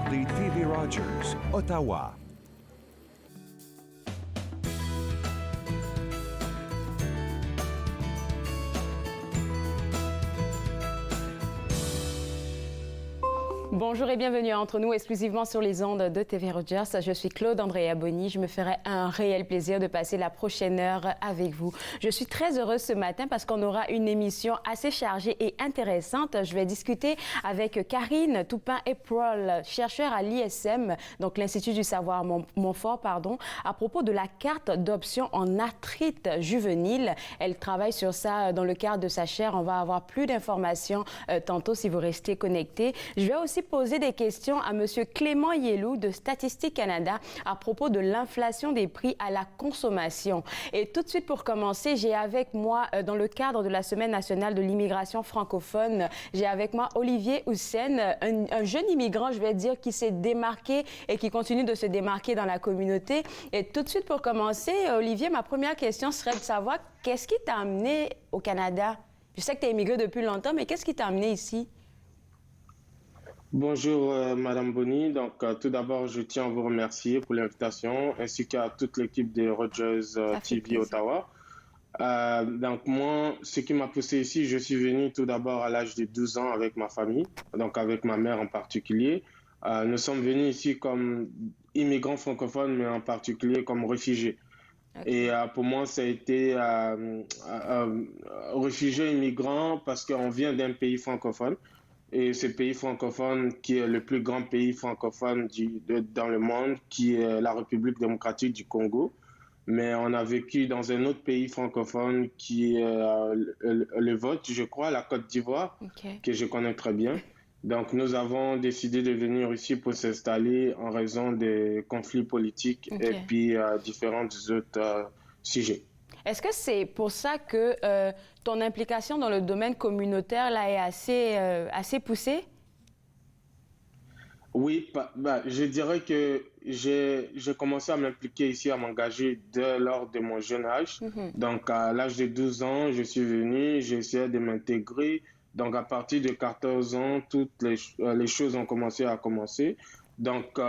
regardez TV Rogers, Ottawa. Bonjour et bienvenue à Entre nous, exclusivement sur les ondes de TV Rogers. Je suis Claude Andrea Boni. Je me ferai un réel plaisir de passer la prochaine heure avec vous. Je suis très heureuse ce matin parce qu'on aura une émission assez chargée et intéressante. Je vais discuter avec Karine Toupin-Eprol, chercheure à l'ISM, donc l'Institut du savoir Montfort, à propos de la carte d'option en arthrite juvénile. Elle travaille sur ça dans le cadre de sa chaire. On va avoir plus d'informations tantôt si vous restez connectés. Je vais aussi poser des questions à M. Clément Yelou de Statistique Canada à propos de l'inflation des prix à la consommation. Et tout de suite pour commencer, j'ai avec moi, dans le cadre de la Semaine nationale de l'immigration francophone, j'ai avec moi Olivier Houssen, un jeune immigrant, je vais dire, qui s'est démarqué et qui continue de se démarquer dans la communauté. Et tout de suite pour commencer, Olivier, ma première question serait de savoir qu'est-ce qui t'a amené au Canada? Je sais que tu as immigré depuis longtemps, mais qu'est-ce qui t'a amené ici? Bonjour Madame Boni. Donc tout d'abord, je tiens à vous remercier pour l'invitation ainsi qu'à toute l'équipe de Rogers TV Ottawa. Donc moi, ce qui m'a poussé ici, je suis venu tout d'abord à l'âge de 12 ans avec ma famille, donc avec ma mère en particulier. Nous sommes venus ici comme immigrants francophones, mais en particulier comme réfugiés. Okay. Et pour moi, ça a été réfugié immigrant parce qu'on vient d'un pays francophone. Et ce pays francophone, qui est le plus grand pays francophone dans le monde, qui est la République démocratique du Congo. Mais on a vécu dans un autre pays francophone qui est le vôtre, je crois, la Côte d'Ivoire, okay, que je connais très bien. Donc nous avons décidé de venir ici pour s'installer en raison des conflits politiques, okay, et puis différents autres sujets. Est-ce que c'est pour ça que ton implication dans le domaine communautaire là est assez poussée? Oui, je dirais que j'ai commencé à m'impliquer ici, à m'engager dès lors de mon jeune âge. Mm-hmm. Donc, à l'âge de 12 ans, je suis venu, j'ai essayé de m'intégrer. Donc, à partir de 14 ans, toutes les choses ont commencé à commencer. Donc,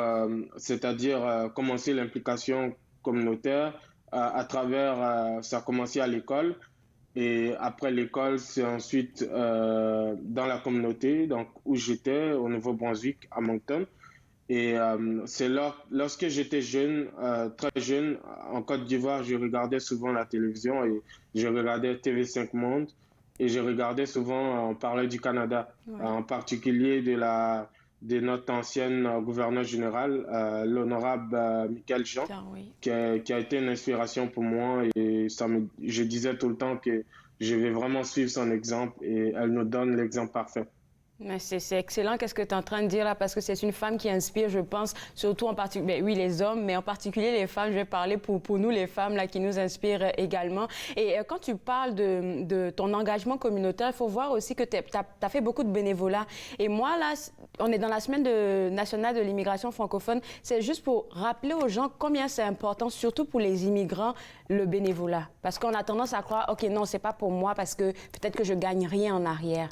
c'est-à-dire commencer l'implication communautaire à travers, ça a commencé à l'école. Et après l'école, c'est ensuite dans la communauté, donc où j'étais au Nouveau-Brunswick, à Moncton. Et c'est lorsque j'étais jeune, très jeune, en Côte d'Ivoire, je regardais souvent la télévision et je regardais TV5 Monde et je regardais souvent, on parlait du Canada, ouais, en particulier de notre ancienne gouverneure générale, l'honorable Michaël Jean, oui, qui a été une inspiration pour moi et je disais tout le temps que je vais vraiment suivre son exemple et elle nous donne l'exemple parfait. C'est excellent, qu'est-ce que tu es en train de dire là, parce que c'est une femme qui inspire, je pense, surtout en particulier, oui, les hommes, mais en particulier les femmes, je vais parler pour nous, les femmes, là, qui nous inspirent également. Et quand tu parles de ton engagement communautaire, il faut voir aussi que tu as fait beaucoup de bénévolat. Et moi, là, on est dans la semaine nationale de l'immigration francophone, c'est juste pour rappeler aux gens combien c'est important, surtout pour les immigrants, le bénévolat. Parce qu'on a tendance à croire, OK, non, c'est pas pour moi parce que peut-être que je gagne rien en arrière.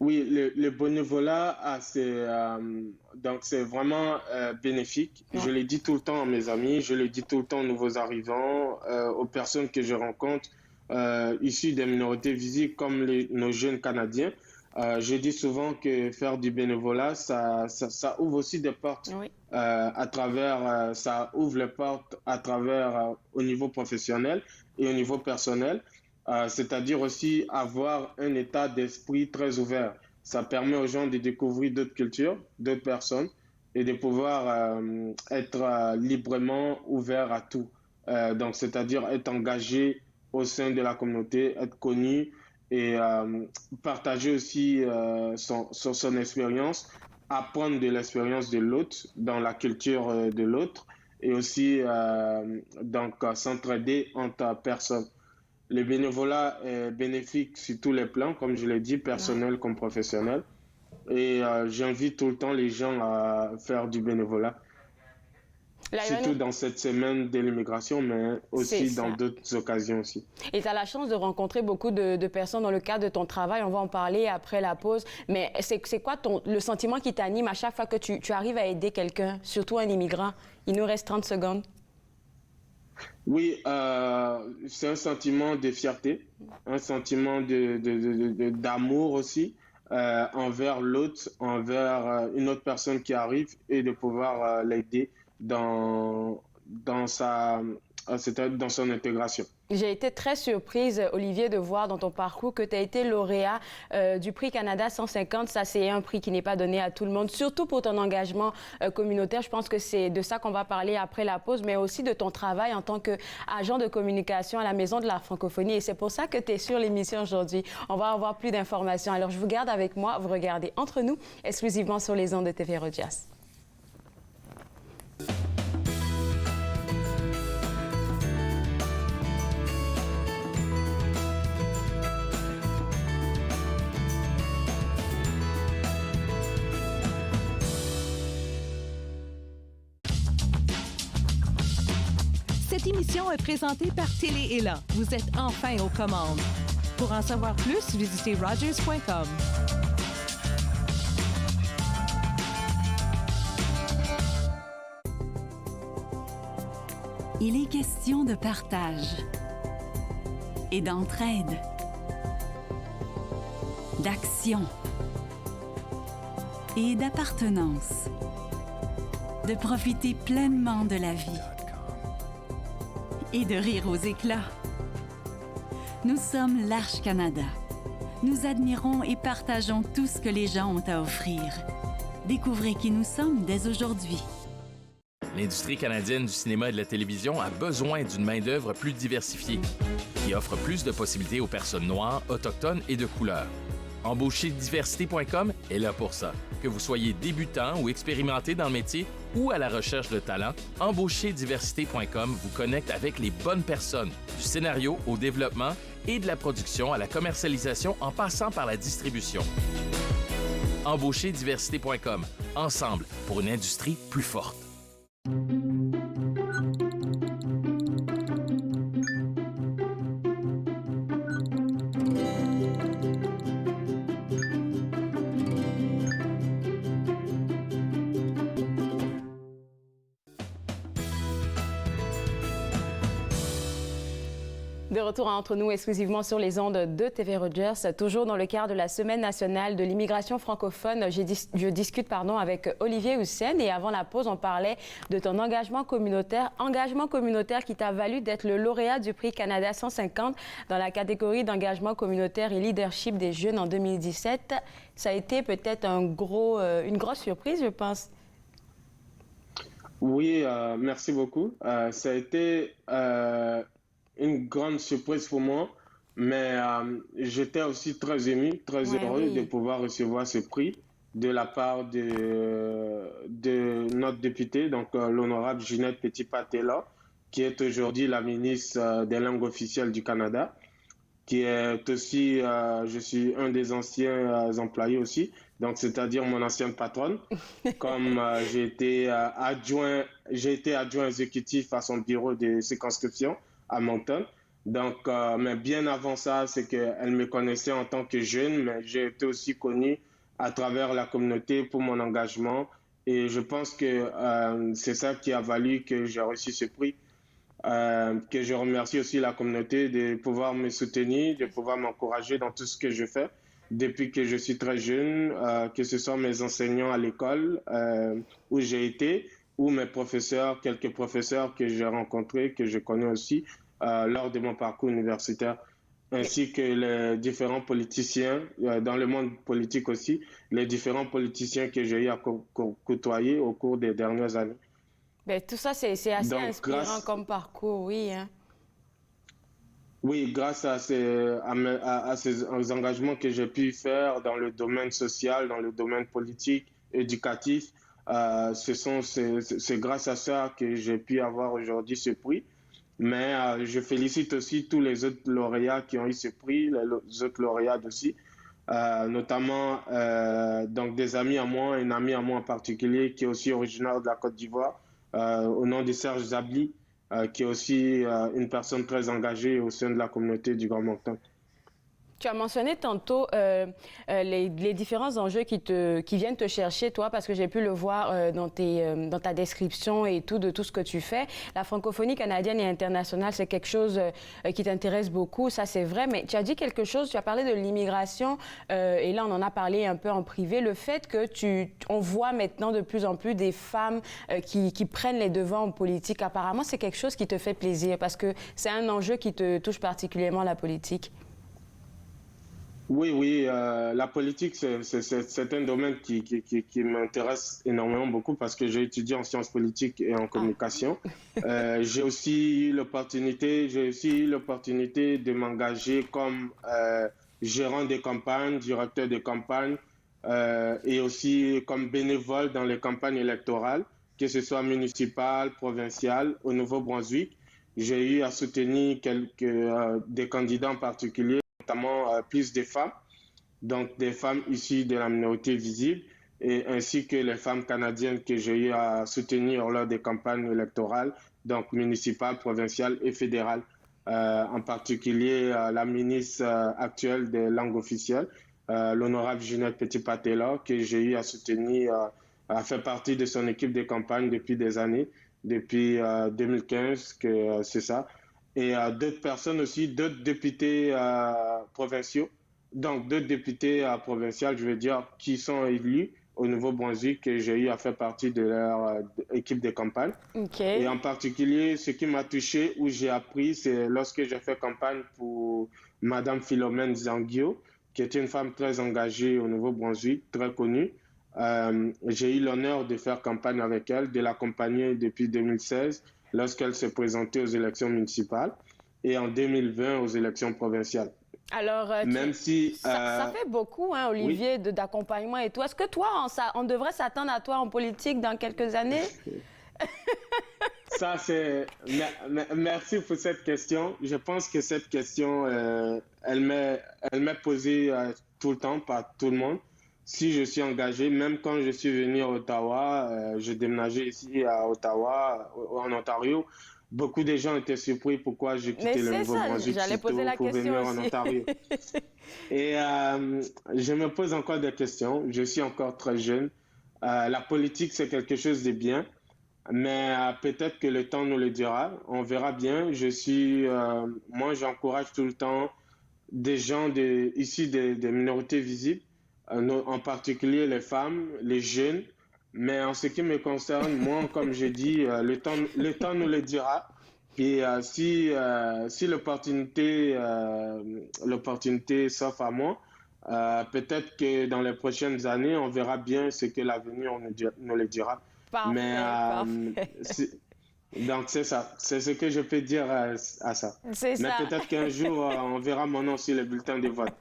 Oui, le bénévolat, donc c'est vraiment bénéfique. Ouais. Je le dis tout le temps à mes amis, je le dis tout le temps aux nouveaux arrivants, aux personnes que je rencontre issues des minorités visibles comme nos jeunes Canadiens. Je dis souvent que faire du bénévolat, ça ouvre aussi des portes, oui, à travers, ça ouvre les portes à travers au niveau professionnel et au niveau personnel. C'est-à-dire aussi avoir un état d'esprit très ouvert. Ça permet aux gens de découvrir d'autres cultures, d'autres personnes et de pouvoir être librement ouvert à tout. Donc, c'est-à-dire être engagé au sein de la communauté, être connu et partager aussi son expérience, apprendre de l'expérience de l'autre, dans la culture de l'autre et aussi donc s'entraider entre personnes. Le bénévolat est bénéfique sur tous les plans, comme je l'ai dit, personnel comme professionnel. Et j'invite tout le temps les gens à faire du bénévolat. Surtout dans cette semaine de l'immigration, mais aussi dans ça. d'autres occasions aussi. Et tu as la chance de rencontrer beaucoup de personnes dans le cadre de ton travail. On va en parler après la pause. Mais c'est quoi le sentiment qui t'anime à chaque fois que tu arrives à aider quelqu'un, surtout un immigrant? Il nous reste 30 secondes. Oui, c'est un sentiment de fierté, un sentiment d'amour aussi envers l'autre, envers une autre personne qui arrive et de pouvoir l'aider dans dans son intégration. J'ai été très surprise, Olivier, de voir dans ton parcours que tu as été lauréat du prix Canada 150. Ça, c'est un prix qui n'est pas donné à tout le monde, surtout pour ton engagement communautaire. Je pense que c'est de ça qu'on va parler après la pause, mais aussi de ton travail en tant qu'agent de communication à la Maison de la Francophonie. Et c'est pour ça que tu es sur l'émission aujourd'hui. On va avoir plus d'informations. Alors, je vous garde avec moi. Vous regardez Entre nous, exclusivement sur les ondes de TV Rogers. Cette émission est présentée par Télé Ella. Vous êtes enfin aux commandes. Pour en savoir plus, visitez rogers.com. Il est question de partage et d'entraide, d'action et d'appartenance, de profiter pleinement de la vie et de rire aux éclats. Nous sommes l'Arche Canada. Nous admirons et partageons tout ce que les gens ont à offrir. Découvrez qui nous sommes dès aujourd'hui. L'industrie canadienne du cinéma et de la télévision a besoin d'une main-d'œuvre plus diversifiée, qui offre plus de possibilités aux personnes noires, autochtones et de couleur. Embaucherdiversité.com est là pour ça. Que vous soyez débutant ou expérimenté dans le métier ou à la recherche de talent, Embaucherdiversité.com vous connecte avec les bonnes personnes, du scénario au développement et de la production à la commercialisation en passant par la distribution. Embaucherdiversité.com, ensemble pour une industrie plus forte. De retour entre nous exclusivement sur les ondes de TV Rogers, toujours dans le cadre de la Semaine nationale de l'immigration francophone. Je discute avec Olivier Houssen et avant la pause, on parlait de ton engagement communautaire qui t'a valu d'être le lauréat du prix Canada 150 dans la catégorie d'engagement communautaire et leadership des jeunes en 2017. Ça a été peut-être une grosse surprise, je pense. Oui, merci beaucoup. Ça a été une grande surprise pour moi, mais j'étais aussi très ému, très heureux de pouvoir recevoir ce prix de la part de notre députée, donc l'honorable Ginette Petitpas-Taylor, qui est aujourd'hui la ministre des langues officielles du Canada, qui est aussi, je suis un des anciens employés aussi, donc c'est-à-dire mon ancienne patronne, comme j'ai été adjoint exécutif à son bureau de circonscription à Moncton. Donc, mais bien avant ça, c'est qu'elle me connaissait en tant que jeune, mais j'ai été aussi connu à travers la communauté pour mon engagement. Et je pense que c'est ça qui a valu que j'ai reçu ce prix. Que je remercie aussi la communauté de pouvoir me soutenir, de pouvoir m'encourager dans tout ce que je fais depuis que je suis très jeune, que ce soit mes enseignants à l'école où j'ai été, ou mes professeurs, quelques professeurs que j'ai rencontrés, que je connais aussi lors de mon parcours universitaire, ainsi que les différents politiciens, dans le monde politique aussi, les différents politiciens que j'ai eu à côtoyer au cours des dernières années. Bien, tout ça, c'est assez inspirant comme parcours, oui. Hein? Oui, grâce à ces engagements que j'ai pu faire dans le domaine social, dans le domaine politique, éducatif, c'est grâce à ça que j'ai pu avoir aujourd'hui ce prix. Mais je félicite aussi tous les autres lauréats qui ont eu ce prix, les autres lauréats aussi, notamment donc des amis à moi, un ami à moi en particulier qui est aussi originaire de la Côte d'Ivoire, au nom de Serge Zabli, qui est aussi une personne très engagée au sein de la communauté du Grand Moncton. Tu as mentionné tantôt les différents enjeux qui viennent te chercher, toi, parce que j'ai pu le voir dans ta description et tout, de tout ce que tu fais. La francophonie canadienne et internationale, c'est quelque chose qui t'intéresse beaucoup, ça c'est vrai, mais tu as dit quelque chose, tu as parlé de l'immigration, et là on en a parlé un peu en privé, le fait que on voit maintenant de plus en plus des femmes qui prennent les devants en politique. Apparemment, c'est quelque chose qui te fait plaisir, parce que c'est un enjeu qui te touche particulièrement, la politique. Oui, la politique, c'est un domaine qui m'intéresse énormément beaucoup parce que j'ai étudié en sciences politiques et en communication. J'ai aussi eu l'opportunité de m'engager comme gérant des campagnes, directeur de campagne et aussi comme bénévole dans les campagnes électorales, que ce soit municipales, provinciales, au Nouveau-Brunswick. J'ai eu à soutenir des candidats en particulier, notamment plus de femmes, donc des femmes issues de la minorité visible, et ainsi que les femmes canadiennes que j'ai eu à soutenir lors des campagnes électorales, donc municipales, provinciales et fédérales. En particulier la ministre actuelle des langues officielles, l'honorable Ginette Petit-Patela, que j'ai eu à soutenir, a fait partie de son équipe de campagne depuis des années, depuis 2015, que c'est ça. Et d'autres personnes aussi, d'autres députés provinciaux, donc d'autres députés provinciaux, je veux dire, qui sont élus au Nouveau-Brunswick, que j'ai eu à faire partie de leur équipe de campagne. Okay. Et en particulier, ce qui m'a touché, où j'ai appris, c'est lorsque j'ai fait campagne pour Madame Philomène Zanguio, qui était une femme très engagée au Nouveau-Brunswick, très connue. J'ai eu l'honneur de faire campagne avec elle, de l'accompagner depuis 2016, lorsqu'elle s'est présentée aux élections municipales, et en 2020 aux élections provinciales. Alors, même si ça fait beaucoup, hein, Olivier, oui, d'accompagnement et tout. Est-ce que toi, on devrait s'attendre à toi en politique dans quelques années? Ça, c'est... Merci pour cette question. Je pense que cette question, elle m'est posée tout le temps par tout le monde. Si je suis engagé, même quand je suis venu à Ottawa, j'ai déménagé ici à Ottawa, en Ontario, beaucoup de gens étaient surpris pourquoi j'ai quitté le Nouveau-Brunswick pour venir en Ontario. Et je me pose encore des questions. Je suis encore très jeune. La politique, c'est quelque chose de bien, mais peut-être que le temps nous le dira. On verra bien. Moi, j'encourage tout le temps des gens issus des minorités visibles, en particulier les femmes, les jeunes. Mais en ce qui me concerne, moi, comme je dis, le temps nous le dira. Et si l'opportunité s'offre à moi, peut-être que dans les prochaines années, on verra bien ce que l'avenir nous le dira. Parfait, parfait. Donc, c'est ça. C'est ce que je peux dire à ça. C'est ça. Mais peut-être qu'un jour, on verra mon nom sur le bulletin de vote.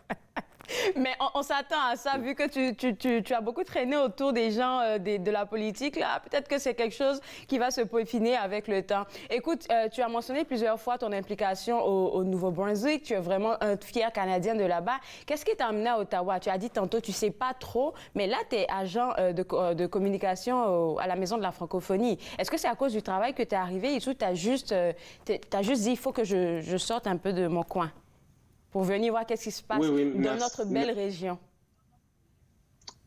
Mais on s'attend à ça, vu que tu as beaucoup traîné autour des gens de la politique, là. Peut-être que c'est quelque chose qui va se peaufiner avec le temps. Écoute, tu as mentionné plusieurs fois ton implication au Nouveau-Brunswick. Tu es vraiment un fier Canadien de là-bas. Qu'est-ce qui t'a amené à Ottawa? Tu as dit tantôt, tu sais pas trop, mais là, tu es agent de communication à la Maison de la francophonie. Est-ce que c'est à cause du travail que tu es arrivé et tout, tu as juste dit, il faut que je sorte un peu de mon coin pour venir voir qu'est-ce qui se passe dans notre belle région?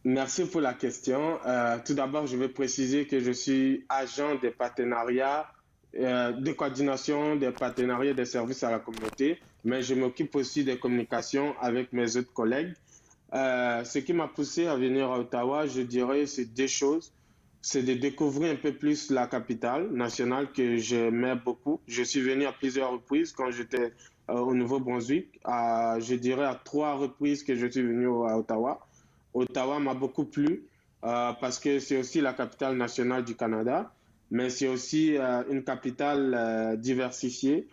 Merci pour la question. Tout d'abord, je veux préciser que je suis agent des partenariats, de coordination des partenariats des services à la communauté, mais je m'occupe aussi des communications avec mes autres collègues. Ce qui m'a poussé à venir à Ottawa, je dirais, c'est deux choses. C'est de découvrir un peu plus la capitale nationale que j'aimais beaucoup. Je suis venu à plusieurs reprises quand j'étais au Nouveau-Brunswick. Je dirais à 3 reprises que je suis venu à Ottawa. Ottawa m'a beaucoup plu parce que c'est aussi la capitale nationale du Canada, mais c'est aussi une capitale diversifiée,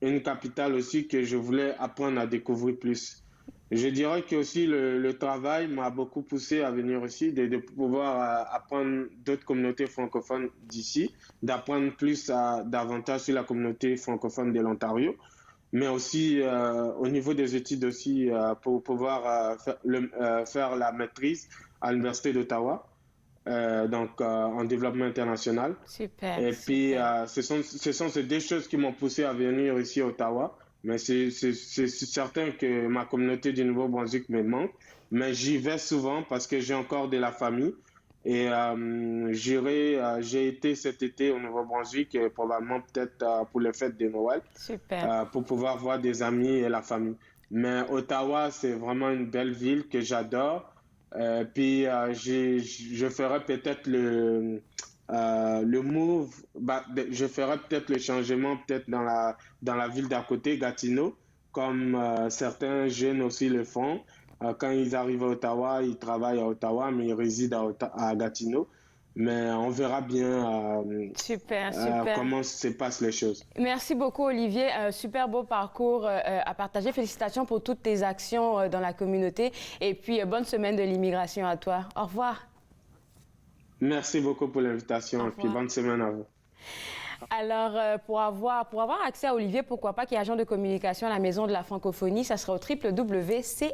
une capitale aussi que je voulais apprendre à découvrir plus. Je dirais que aussi le travail m'a beaucoup poussé à venir ici, de pouvoir apprendre d'autres communautés francophones d'ici, d'apprendre davantage sur la communauté francophone de l'Ontario, mais aussi au niveau des études aussi pour pouvoir faire la maîtrise à l'Université d'Ottawa. en développement international. Super. Et puis, ce sont ces deux choses qui m'ont poussé à venir ici à Ottawa. Mais c'est certain que ma communauté du Nouveau-Brunswick me manque. Mais j'y vais souvent parce que j'ai encore de la famille. Et j'ai été cet été au Nouveau-Brunswick, probablement peut-être pour les fêtes de Noël, Super. pour pouvoir voir des amis et la famille. Mais Ottawa, c'est vraiment une belle ville que j'adore. Puis je ferai peut-être le move, je ferai peut-être le changement peut-être dans la ville d'à côté, Gatineau, comme certains jeunes aussi le font. Quand ils arrivent à Ottawa, ils travaillent à Ottawa, mais ils résident à Gatineau. Mais on verra bien Super. comment se passent les choses. Merci beaucoup, Olivier. Super beau parcours à partager. Félicitations pour toutes tes actions dans la communauté. Et puis, bonne semaine de l'immigration à toi. Au revoir. Merci beaucoup pour l'invitation et puis bonne semaine à vous. Alors, pour avoir accès à Olivier, pourquoi pas, qui est agent de communication à la Maison de la Francophonie, ça sera au www.cmfo.ca.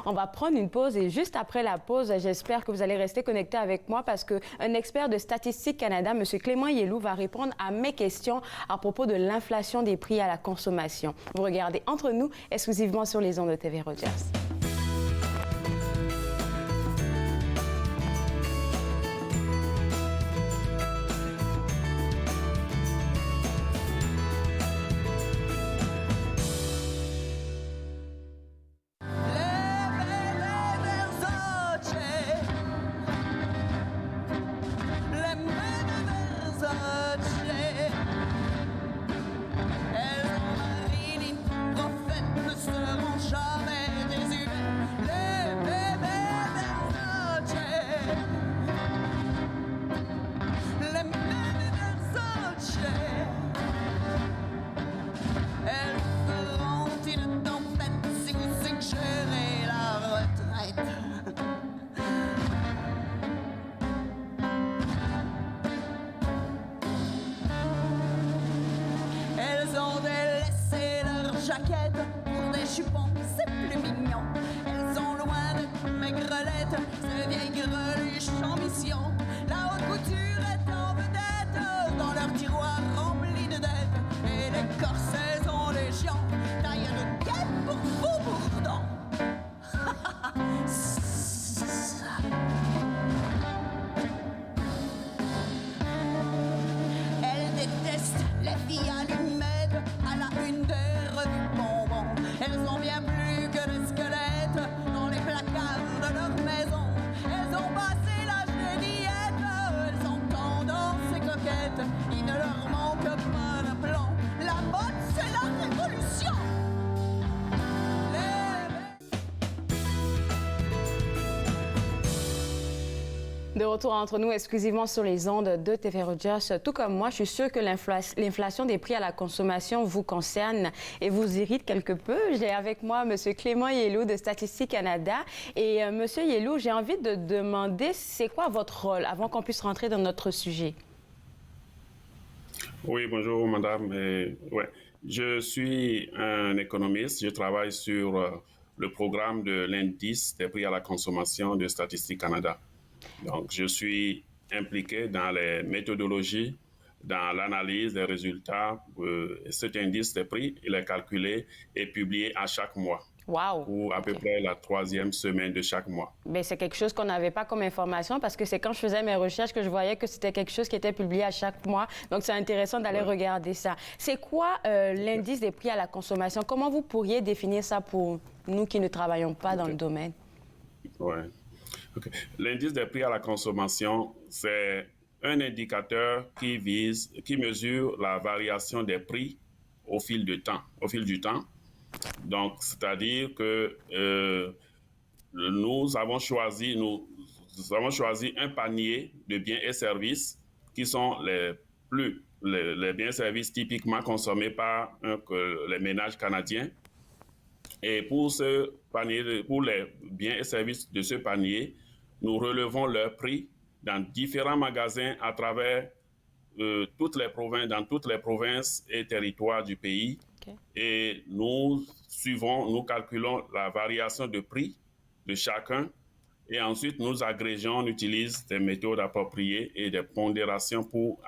On va prendre une pause et juste après la pause, j'espère que vous allez rester connectés avec moi parce qu'un expert de Statistique Canada, M. Clément Yelou, va répondre à mes questions à propos de l'inflation des prix à la consommation. Vous regardez Entre nous, exclusivement sur les ondes de TV Rogers. Pour des jupons, c'est plus mignon. Elles sont loin de maigrelettes, ces vieilles greluches en mission. La haute couture est en vedette dans leur tiroir rempli de dettes. Et les corsets sont légion, taille de guêpe pour faux bourdons. Elles détestent les filles allumettes à la une des revues bonbons. Elles sont bien plus que des squelettes dans les placards de leur maison. Elles ont passé l'âge des diètes, elles sont tendances et coquettes. Il ne leur manque pas d'aplomb. La mode, c'est la révolution. De retour entre nous exclusivement sur les ondes de TV Rogers. Tout comme moi, je suis sûre que l'inflation des prix à la consommation vous concerne et vous irrite quelque peu. J'ai avec moi M. Clément Yelou de Statistique Canada. Et M. Yelou, j'ai envie de demander, c'est quoi votre rôle avant qu'on puisse rentrer dans notre sujet? Oui, bonjour madame. Ouais. Je suis un économiste. Je travaille sur le programme de l'indice des prix à la consommation de Statistique Canada. Donc, je suis impliqué dans les méthodologies, dans l'analyse des résultats. Cet indice des prix, il est calculé et publié à chaque mois. Wow. Ou à peu près la 3e semaine de chaque mois. Bien, c'est quelque chose qu'on n'avait pas comme information parce que c'est quand je faisais mes recherches que je voyais que c'était quelque chose qui était publié à chaque mois. Donc, c'est intéressant d'aller regarder ça. C'est quoi l'indice des prix à la consommation? Comment vous pourriez définir ça pour nous qui ne travaillons pas dans le domaine? Oui. Okay. L'indice des prix à la consommation, c'est un indicateur qui mesure la variation des prix au fil du temps. Donc, c'est-à-dire que nous avons choisi un panier de biens et services qui sont les biens et services typiquement consommés par les ménages canadiens. Et pour les biens et services de ce panier, nous relevons leur prix dans différents magasins à travers toutes les provinces et territoires du pays. Okay. Et nous calculons la variation de prix de chacun Et ensuite, nous agrégeons, on utilise des méthodes appropriées et des pondérations pour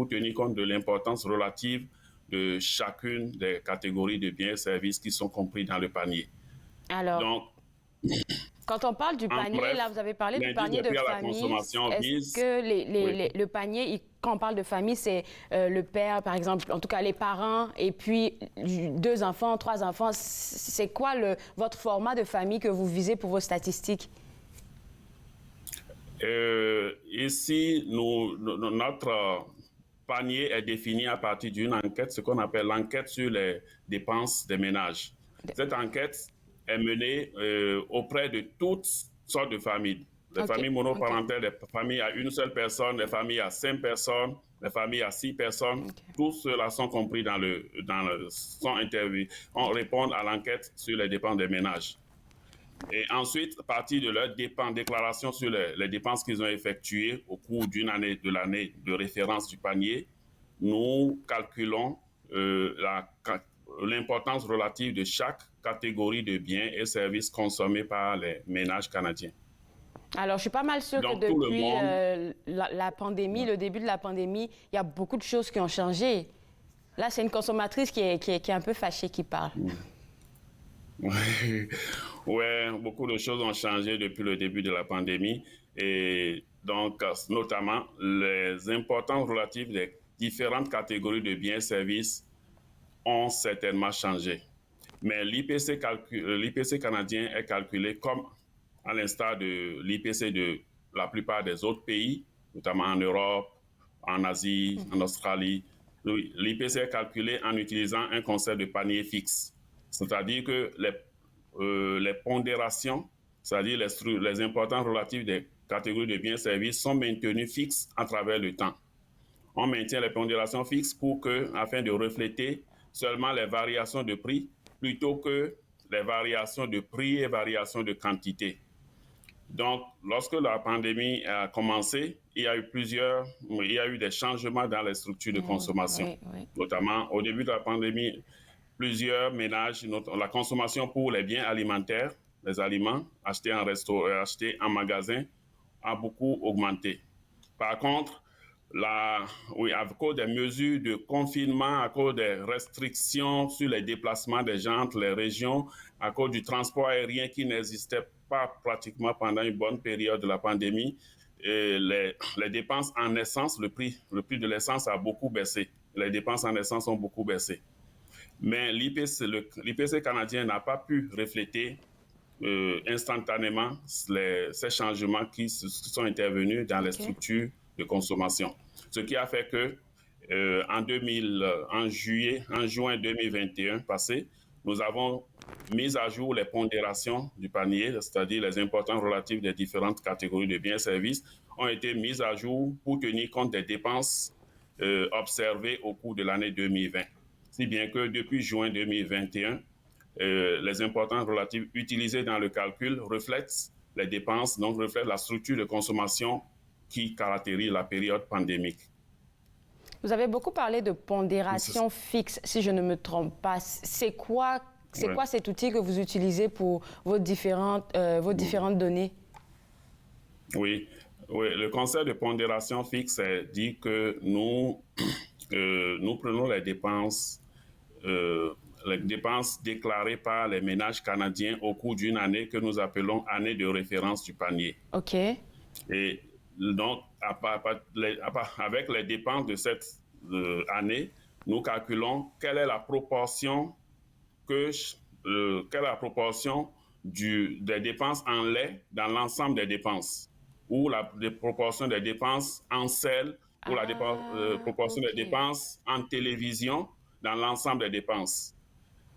tenir compte de l'importance relative de chacune des catégories de biens et services qui sont compris dans le panier. Alors, donc, quand on parle du panier, bref, là, vous avez parlé du panier de famille. Est-ce que le panier, quand on parle de famille, c'est le père, par exemple, en tout cas les parents, et puis 2 enfants, 3 enfants. C'est quoi votre format de famille que vous visez pour vos statistiques? Ici, notre panier est défini à partir d'une enquête, ce qu'on appelle l'enquête sur les dépenses des ménages. Cette enquête est menée auprès de toutes sortes de familles. Les familles monoparentales, les familles à une seule personne, les familles à 5 personnes, les familles à 6 personnes. Tous ceux-là sont compris sont interviewés. On répond à l'enquête sur les dépenses des ménages. Et ensuite, à partir de leur déclaration sur les dépenses qu'ils ont effectuées au cours de l'année de référence du panier, nous calculons l'importance relative de chaque catégorie de biens et services consommés par les ménages canadiens. Alors, je suis pas mal sûre que depuis la pandémie, le début de la pandémie, il y a beaucoup de choses qui ont changé. Là, c'est une consommatrice qui est un peu fâchée qui parle. Oui, beaucoup de choses ont changé depuis le début de la pandémie et donc notamment les importances relatives des différentes catégories de biens et services ont certainement changé. Mais l'IPC canadien est calculé comme à l'instar de l'IPC de la plupart des autres pays, notamment en Europe, en Asie, en Australie. L'IPC est calculé en utilisant un concept de panier fixe. C'est-à-dire que les pondérations, c'est-à-dire les importances relatives des catégories de biens et services sont maintenues fixes à travers le temps. On maintient les pondérations fixes afin de refléter seulement les variations de prix plutôt que les variations de prix et variations de quantité. Donc, lorsque la pandémie a commencé, il y a eu des changements dans les structures de consommation. Notamment, au début de la pandémie, plusieurs ménages, la consommation pour les biens alimentaires, les aliments achetés en achetés en magasin, a beaucoup augmenté. Par contre, à cause des mesures de confinement, à cause des restrictions sur les déplacements des gens entre les régions, à cause du transport aérien qui n'existait pas pratiquement pendant une bonne période de la pandémie, les dépenses en essence, le prix de l'essence a beaucoup baissé. Les dépenses en essence ont beaucoup baissé. Mais l'IPC canadien n'a pas pu refléter instantanément ces changements qui sont intervenus dans les structures de consommation. Ce qui a fait que en juin 2021 passé, nous avons mis à jour les pondérations du panier, c'est-à-dire les importances relatives des différentes catégories de biens et services, ont été mises à jour pour tenir compte des dépenses observées au cours de l'année 2020. Si bien que depuis juin 2021, les importances relatives utilisées dans le calcul reflètent les dépenses, donc reflètent la structure de consommation qui caractérise la période pandémique. Vous avez beaucoup parlé de pondération fixe, si je ne me trompe pas. C'est quoi cet outil que vous utilisez pour vos différentes données? Oui, le concept de pondération fixe dit que nous prenons les dépenses déclarées par les ménages canadiens au cours d'une année que nous appelons année de référence du panier. OK. Et donc, avec les dépenses de cette année, nous calculons quelle est la proportion des dépenses en lait dans l'ensemble des dépenses, ou la proportion des dépenses en sel, ou la proportion des dépenses en télévision dans l'ensemble des dépenses.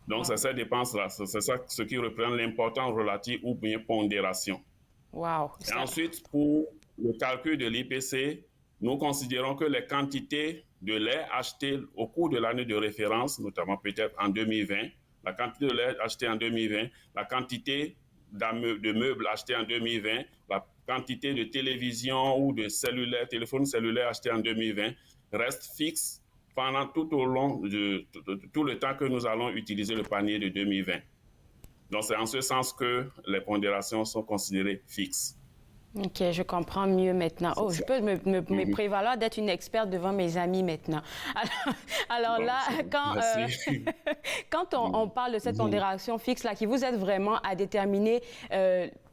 Donc, c'est ces dépenses-là, c'est ça ce qui représente l'importance relative ou bien pondération. Wow. Et ensuite, pour le calcul de l'IPC, nous considérons que les quantités de lait achetées au cours de l'année de référence, notamment peut-être en 2020, la quantité de lait achetée en 2020, la quantité de meubles achetés en 2020, la quantité de télévision ou de téléphones cellulaires achetés en 2020 reste fixe pendant tout le temps que nous allons utiliser le panier de 2020. Donc, c'est en ce sens que les pondérations sont considérées fixes. OK, je comprends mieux maintenant. Oh, je peux me prévaloir d'être une experte devant mes amis maintenant. Alors Bon, là, merci. quand on parle de cette pondération fixe là, qui vous aide vraiment à déterminer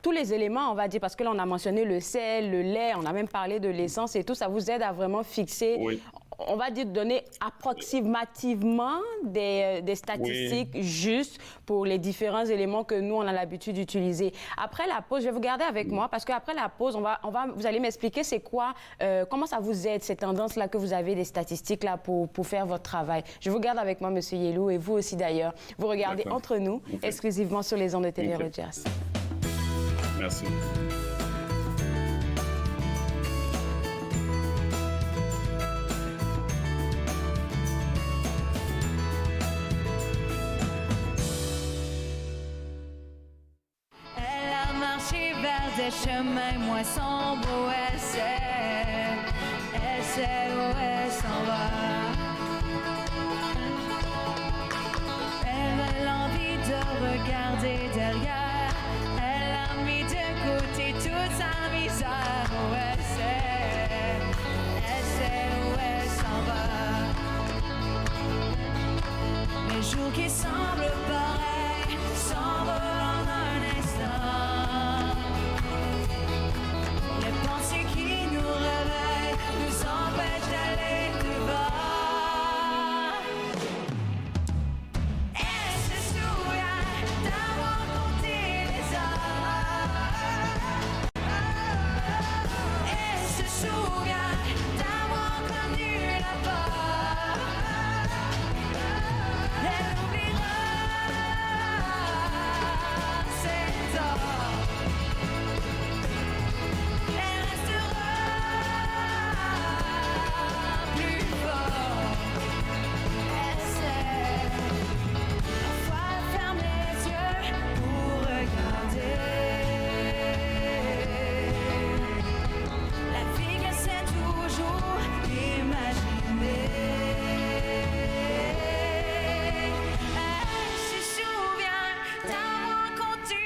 tous les éléments, on va dire, parce que là, on a mentionné le sel, le lait, on a même parlé de l'essence et tout, ça vous aide à vraiment fixer, Oui. on va dire, donner approximativement des statistiques justes pour les différents éléments que nous, on a l'habitude d'utiliser. Après la pause, je vais vous garder avec moi parce qu'après la pause, vous allez m'expliquer c'est quoi, comment ça vous aide, ces tendances-là que vous avez, des statistiques-là pour faire votre travail. Je vous garde avec moi, M. Yellow, et vous aussi d'ailleurs. Vous regardez Entre nous, exclusivement sur les ondes de TV Rogers. Merci. Elle a marché vers des chemins, moi son beau, elle sait où elle s'en va. Elle a l'envie de regarder derrière, elle a mis de côté toute sa misère, où elle sait où elle s'en va. Les jours qui semblent pareils s'envolent en un instant. Les pensées qui nous réveillent nous empêchent d'aller devant. Elle se souvient d'avoir compté les heures. Elle se souvient d'avoir connu la peur. Elle oubliera ses torts. Elle restera plus forte. Elle sait. Parfois elle ferme les yeux pour regarder la vie qu'elle sait toujours imaginer. Elle se souvient d'avoir compté.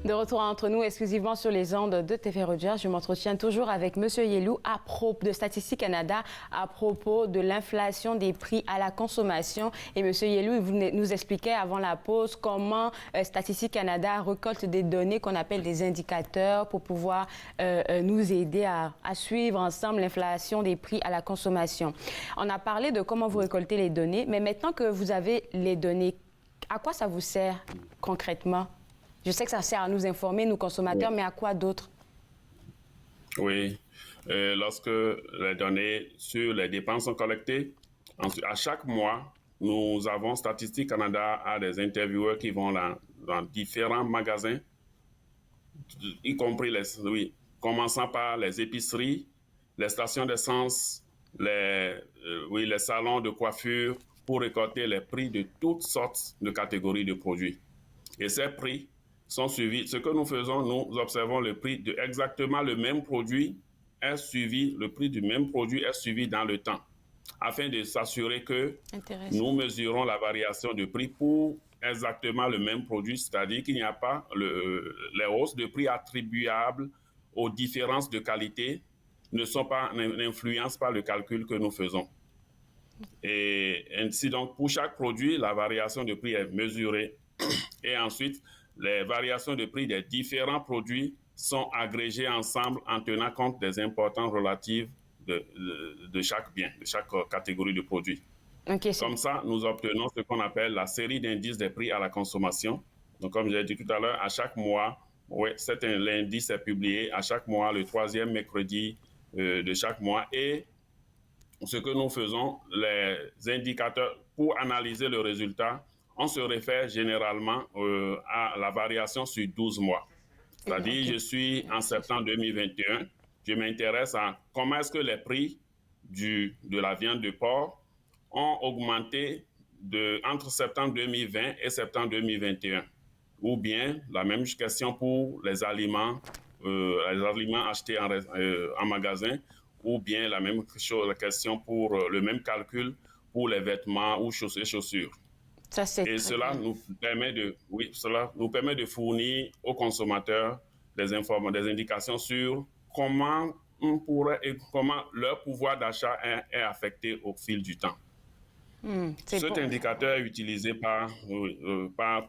De retour entre nous, exclusivement sur les ondes de TV Rogers, je m'entretiens toujours avec M. Yellow à propos de Statistique Canada, à propos de l'inflation des prix à la consommation. Et M. Yellow, vous nous expliquait avant la pause comment Statistique Canada récolte des données qu'on appelle des indicateurs pour pouvoir nous aider à suivre ensemble l'inflation des prix à la consommation. On a parlé de comment vous récoltez les données, mais maintenant que vous avez les données, à quoi ça vous sert concrètement? Je sais que ça sert à nous informer, nous consommateurs, mais à quoi d'autre? Oui. Lorsque les données sur les dépenses sont collectées, ensuite, à chaque mois, nous avons Statistique Canada à des intervieweurs qui vont dans différents magasins, y compris commençant par les épiceries, les stations d'essence, les salons de coiffure, pour récolter les prix de toutes sortes de catégories de produits. Et ces prix sont suivis. Ce que nous faisons, nous observons le prix de exactement le même produit le prix du même produit est suivi dans le temps, afin de s'assurer que nous mesurons la variation de prix pour exactement le même produit, c'est-à-dire qu'il n'y a pas les hausses de prix attribuables aux différences de qualité n'influencent pas le calcul que nous faisons. Et ainsi donc, pour chaque produit, la variation de prix est mesurée. Et ensuite, les variations de prix des différents produits sont agrégées ensemble en tenant compte des importances relatives de chaque bien, de chaque catégorie de produits. Comme ça, nous obtenons ce qu'on appelle la série d'indices des prix à la consommation. Donc, comme j'ai dit tout à l'heure, à chaque mois, l'indice est publié à chaque mois, le 3e mercredi de chaque mois. Et ce que nous faisons, les indicateurs, pour analyser le résultat, on se réfère généralement à la variation sur 12 mois. C'est-à-dire, je suis en septembre 2021, je m'intéresse à comment est-ce que les prix de la viande de porc ont augmenté entre septembre 2020 et septembre 2021. Ou bien, la même question pour les aliments achetés en magasin, ou bien la même question pour le même calcul pour les vêtements ou chaussures. Ça, c'est Et cela nous permet de fournir aux consommateurs des indications sur comment leur pouvoir d'achat est affecté au fil du temps. Cet indicateur est utilisé par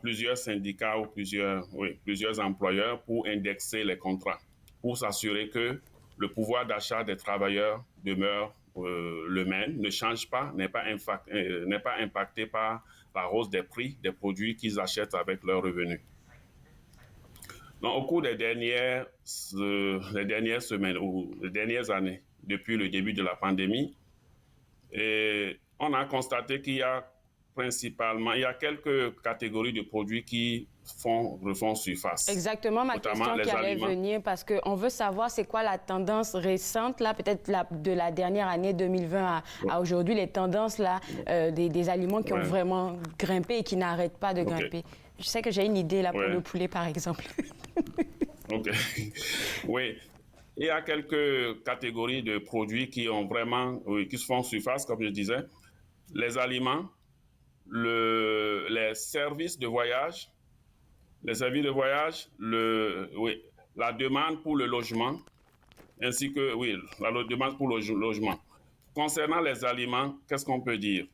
plusieurs syndicats ou plusieurs employeurs pour indexer les contrats, pour s'assurer que le pouvoir d'achat des travailleurs demeure le même, ne change pas, n'est pas impacté par la hausse des prix des produits qu'ils achètent avec leurs revenus. Donc, au cours des dernières semaines ou des dernières années, depuis le début de la pandémie, on a constaté qu'il y a quelques catégories de produits qui refont surface. Exactement ma question qui allait venir, parce qu'on veut savoir c'est quoi la tendance récente, là, peut-être de la dernière année 2020 à aujourd'hui, les tendances là, des aliments qui ont vraiment grimpé et qui n'arrêtent pas de grimper. Je sais que j'ai une idée là pour le poulet, par exemple. OK. Oui. Il y a quelques catégories de produits qui se font surface, comme je disais. Les aliments, les services de voyage, la demande pour le logement, ainsi que, la demande pour le logement. Concernant les aliments, qu'est-ce qu'on peut dire?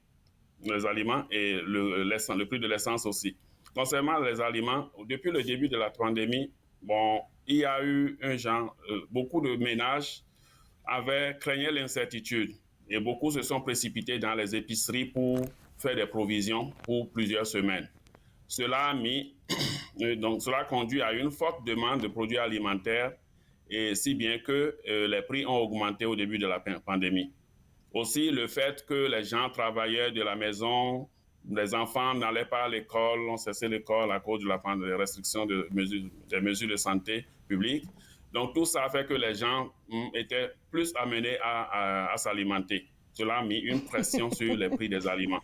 Les aliments et le prix de l'essence aussi. Concernant les aliments, depuis le début de la pandémie, il y a eu beaucoup de ménages craignaient l'incertitude et beaucoup se sont précipités dans les épiceries pour faire des provisions pour plusieurs semaines. Cela a conduit à une forte demande de produits alimentaires, et si bien que les prix ont augmenté au début de la pandémie. Aussi, le fait que les gens travaillaient de la maison, les enfants n'allaient pas à l'école, ont cessé l'école à cause des restrictions des mesures de santé publique. Donc, tout ça a fait que les gens étaient plus amenés à s'alimenter. Cela a mis une pression sur les prix des aliments.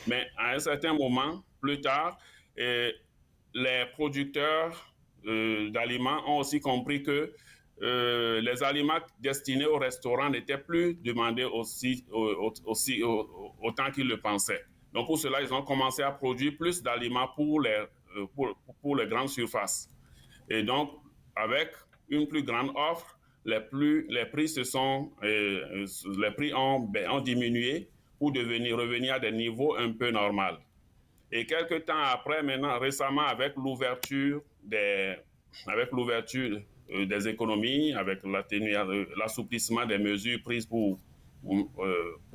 Mais à un certain moment, plus tard, les producteurs d'aliments ont aussi compris que les aliments destinés aux restaurants n'étaient plus demandés autant qu'ils le pensaient. Donc, pour cela, ils ont commencé à produire plus d'aliments pour les grandes surfaces. Et donc, avec une plus grande offre, les prix ont diminué pour revenir à des niveaux un peu normaux. Et quelques temps après, récemment, avec l'ouverture des économies, avec l'assouplissement des mesures prises pour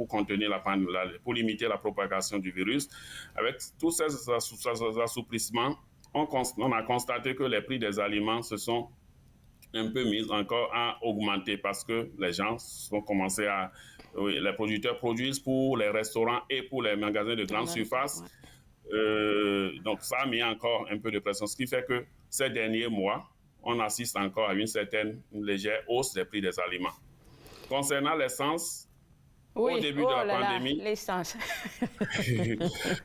contenir pour limiter la propagation du virus, avec tous ces assouplissements, on a constaté que les prix des aliments se sont un peu mis encore à augmenter parce que les gens ont commencé les producteurs produisent pour les restaurants et pour les magasins de grande surface. Donc ça a mis encore un peu de pression, ce qui fait que ces derniers mois, on assiste encore à une légère hausse des prix des aliments. Concernant l'essence, au début de la pandémie, l'essence.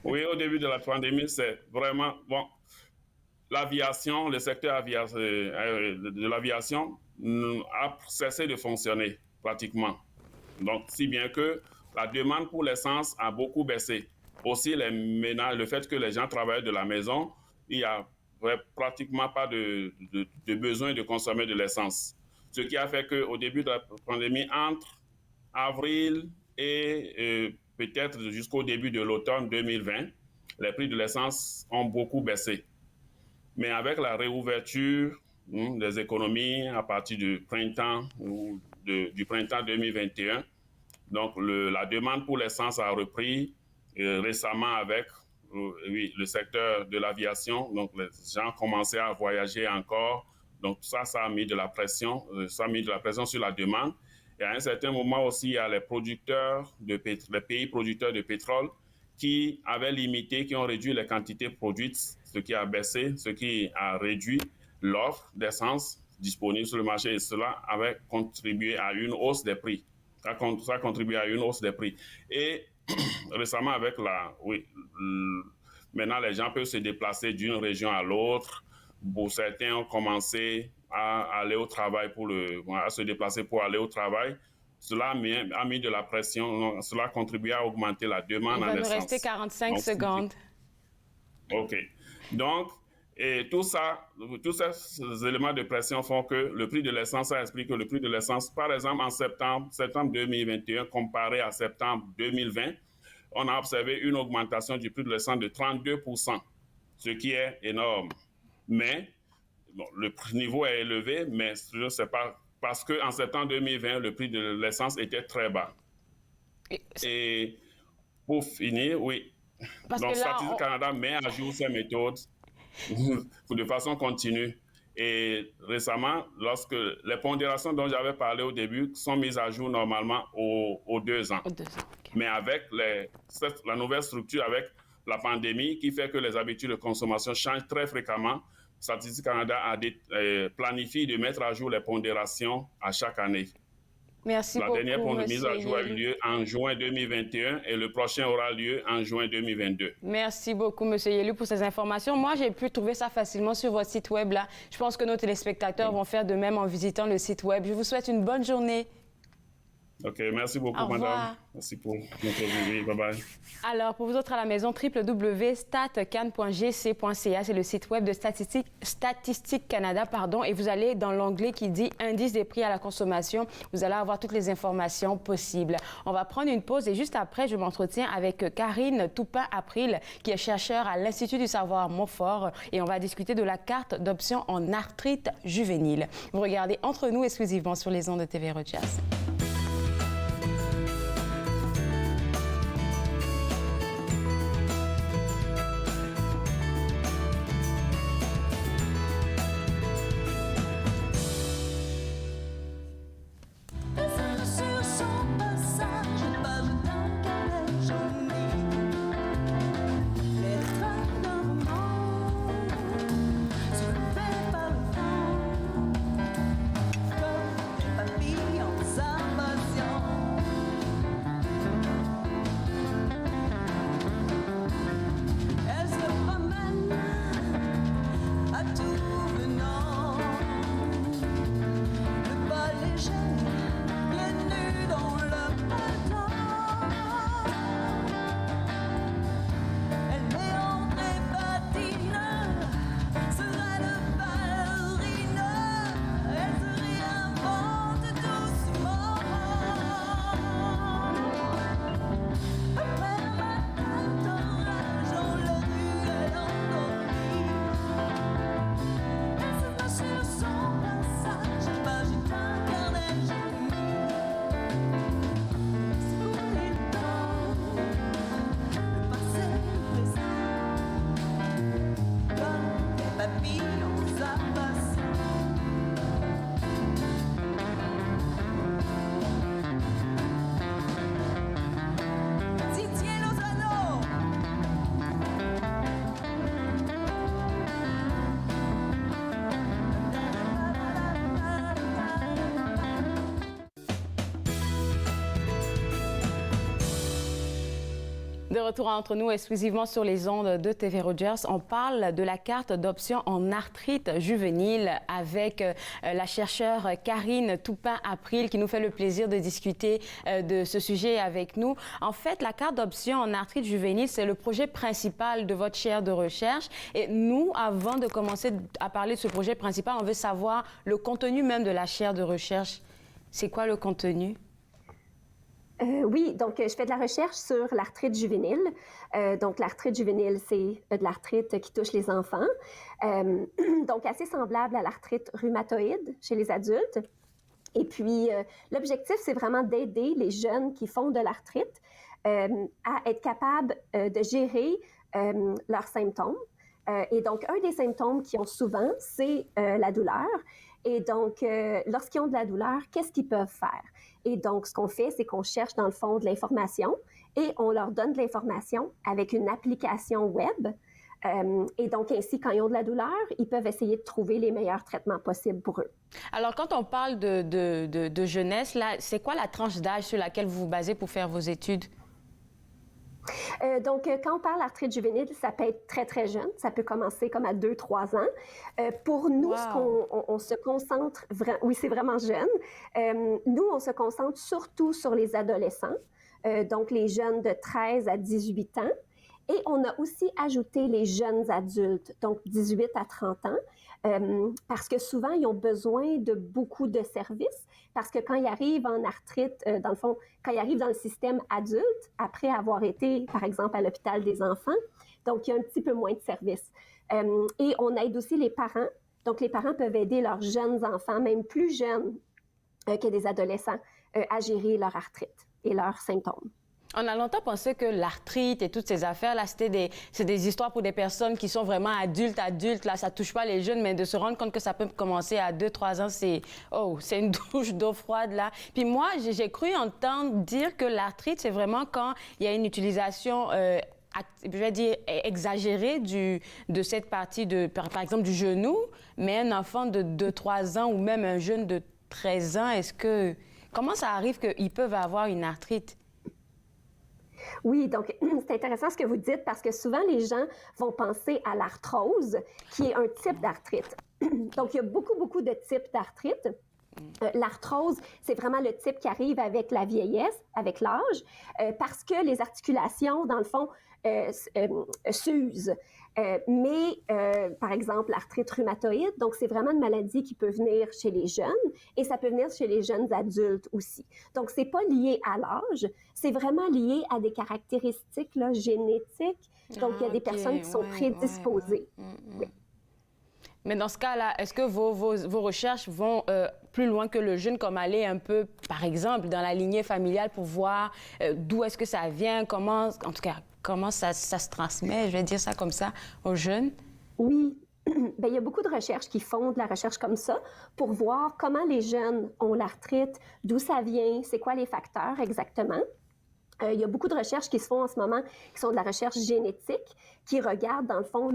au début de la pandémie, c'est vraiment l'aviation, le secteur de l'aviation a cessé de fonctionner pratiquement. Donc, si bien que la demande pour l'essence a beaucoup baissé. Aussi, le fait que les gens travaillent de la maison, il n'y a pratiquement pas de besoin de consommer de l'essence. Ce qui a fait qu'au début de la pandémie, entre avril et peut-être jusqu'au début de l'automne 2020, les prix de l'essence ont beaucoup baissé. Mais avec la réouverture des économies à partir du printemps ou du printemps 2021, donc la demande pour l'essence a repris récemment avec le secteur de l'aviation. Donc les gens commençaient à voyager encore. Donc ça a mis de la pression, sur la demande. Et à un certain moment aussi, il y a les pays producteurs de pétrole qui ont réduit les quantités produites, ce qui a réduit l'offre d'essence disponible sur le marché, et cela avait contribué à une hausse des prix. Ça a contribué à une hausse des prix. Et récemment, maintenant les gens peuvent se déplacer d'une région à l'autre. Pour certains ont commencé à aller au travail à se déplacer pour aller au travail. Cela a mis de la pression, cela a contribué à augmenter la demande en essence. Il va nous rester 45 secondes. OK. Donc, et tout ça, tous ces éléments de pression font que le prix de l'essence, ça explique que le prix de l'essence, par exemple, en septembre 2021, comparé à septembre 2020, on a observé une augmentation du prix de l'essence de 32%, ce qui est énorme. Mais, bon, le niveau est élevé, mais je ne sais pas, parce qu'en septembre 2020, le prix de l'essence était très bas. Et pour finir, oui. Donc, Statistique Canada met à jour ces méthodes de façon continue. Et récemment, lorsque les pondérations dont j'avais parlé au début sont mises à jour normalement aux 2 ans. Okay. Mais avec la nouvelle structure, avec la pandémie qui fait que les habitudes de consommation changent très fréquemment, Statistique Canada a planifié de mettre à jour les pondérations à chaque année. Merci beaucoup, la dernière mise à jour a eu lieu en juin 2021 et le prochain aura lieu en juin 2022. Merci beaucoup, M. Yelu, pour ces informations. Moi, j'ai pu trouver ça facilement sur votre site web. Là. Je pense que nos téléspectateurs vont faire de même en visitant le site web. Je vous souhaite une bonne journée. OK, merci beaucoup, madame. Merci pour notre visite. Bye-bye. Alors, pour vous autres à la maison, www.statcan.gc.ca, c'est le site web de Statistique Canada, et vous allez dans l'onglet qui dit « Indice des prix à la consommation ». Vous allez avoir toutes les informations possibles. On va prendre une pause et juste après, je m'entretiens avec Karine Toupin-April, qui est chercheure à l'Institut du savoir Montfort, et on va discuter de la carte d'option en arthrite juvénile. Vous regardez Entre nous exclusivement sur les ondes de TV Rogers. De retour entre nous exclusivement sur les ondes de TV Rogers, on parle de la carte d'option en arthrite juvénile avec la chercheure Karine Toupin-April qui nous fait le plaisir de discuter de ce sujet avec nous. En fait, la carte d'option en arthrite juvénile, c'est le projet principal de votre chaire de recherche. Et nous, avant de commencer à parler de ce projet principal, on veut savoir le contenu même de la chaire de recherche. C'est quoi le contenu? Oui, donc je fais de la recherche sur l'arthrite juvénile. Donc l'arthrite juvénile, c'est de l'arthrite qui touche les enfants. Donc assez semblable à l'arthrite rhumatoïde chez les adultes. Et puis l'objectif, c'est vraiment d'aider les jeunes qui font de l'arthrite à être capables de gérer leurs symptômes. Et donc un des symptômes qu'ils ont souvent, c'est la douleur. Et donc, lorsqu'ils ont de la douleur, qu'est-ce qu'ils peuvent faire? Et donc, ce qu'on fait, c'est qu'on cherche dans le fond de l'information et on leur donne de l'information avec une application web. Et donc, ainsi, quand ils ont de la douleur, ils peuvent essayer de trouver les meilleurs traitements possibles pour eux. Alors, quand on parle de jeunesse, là, c'est quoi la tranche d'âge sur laquelle vous vous basez pour faire vos études? Donc, quand on parle d'arthrite juvénile, ça peut être très, très jeune. Ça peut commencer comme à 2-3 ans. Pour nous, on se concentre... Oui, c'est vraiment jeune. Nous, on se concentre surtout sur les adolescents, donc les jeunes de 13 à 18 ans. Et on a aussi ajouté les jeunes adultes, donc 18 à 30 ans, parce que souvent, ils ont besoin de beaucoup de services, parce que quand ils arrivent en arthrite, dans le fond, quand ils arrivent dans le système adulte, après avoir été, par exemple, à l'hôpital des enfants, donc il y a un petit peu moins de services. Et on aide aussi les parents. Donc, les parents peuvent aider leurs jeunes enfants, même plus jeunes que des adolescents, à gérer leur arthrite et leurs symptômes. On a longtemps pensé que l'arthrite et toutes ces affaires-là, c'est des histoires pour des personnes qui sont vraiment adultes, là, ça touche pas les jeunes, mais de se rendre compte que ça peut commencer à 2-3 ans, c'est une douche d'eau froide, là. Puis moi, j'ai cru entendre dire que l'arthrite, c'est vraiment quand il y a une utilisation je vais dire exagérée de cette partie, par exemple, du genou, mais un enfant de 2-3 ans ou même un jeune de 13 ans, comment ça arrive qu'ils peuvent avoir une arthrite? Oui, donc c'est intéressant ce que vous dites parce que souvent les gens vont penser à l'arthrose, qui est un type d'arthrite. Donc il y a beaucoup de types d'arthrite. L'arthrose, c'est vraiment le type qui arrive avec la vieillesse, avec l'âge, parce que les articulations, dans le fond, s'usent. Par exemple, l'arthrite rhumatoïde, donc c'est vraiment une maladie qui peut venir chez les jeunes et ça peut venir chez les jeunes adultes aussi. Donc, c'est pas lié à l'âge, c'est vraiment lié à des caractéristiques là, génétiques. Donc, il y a des personnes qui sont prédisposées. Oui. Mais dans ce cas-là, est-ce que vos recherches vont plus loin que le jeune, comme aller un peu, par exemple, dans la lignée familiale pour voir d'où est-ce que ça vient, comment ça se transmet, je vais dire ça comme ça, aux jeunes? Oui. Bien, il y a beaucoup de recherches qui font de la recherche comme ça pour voir comment les jeunes ont l'arthrite, d'où ça vient, c'est quoi les facteurs exactement. Il y a beaucoup de recherches qui se font en ce moment, qui sont de la recherche génétique, qui regardent, dans le fond,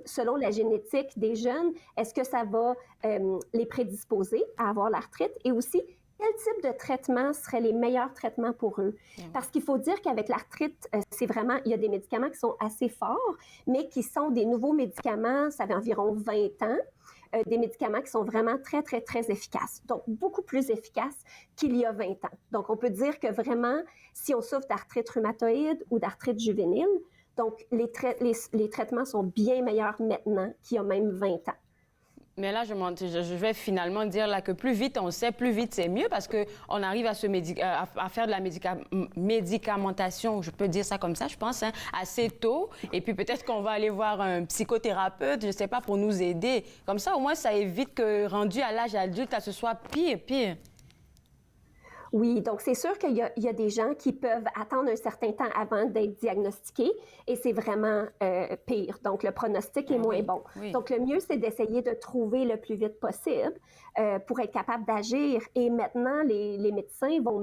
selon la génétique des jeunes, est-ce que ça va les prédisposer à avoir l'arthrite et aussi quel type de traitement seraient les meilleurs traitements pour eux. Parce qu'il faut dire qu'avec l'arthrite, c'est vraiment, il y a des médicaments qui sont assez forts, mais qui sont des nouveaux médicaments, ça fait environ 20 ans, des médicaments qui sont vraiment très, très, très efficaces. Donc, beaucoup plus efficaces qu'il y a 20 ans. Donc, on peut dire que vraiment, si on souffre d'arthrite rhumatoïde ou d'arthrite juvénile, donc les traitements sont bien meilleurs maintenant qu'il y a même 20 ans. Mais là, je vais finalement dire là, que plus vite on sait, plus vite c'est mieux parce qu'on arrive à faire de la médicamentation, je peux dire ça comme ça, je pense, hein, assez tôt. Et puis peut-être qu'on va aller voir un psychothérapeute, je ne sais pas, pour nous aider. Comme ça, au moins, ça évite que, rendu à l'âge adulte, ça se soit pire. Oui, donc c'est sûr qu'il y a des gens qui peuvent attendre un certain temps avant d'être diagnostiqués et c'est vraiment pire. Donc, le pronostic est moins bon. Oui. Donc, le mieux, c'est d'essayer de trouver le plus vite possible pour être capable d'agir. Et maintenant, les médecins vont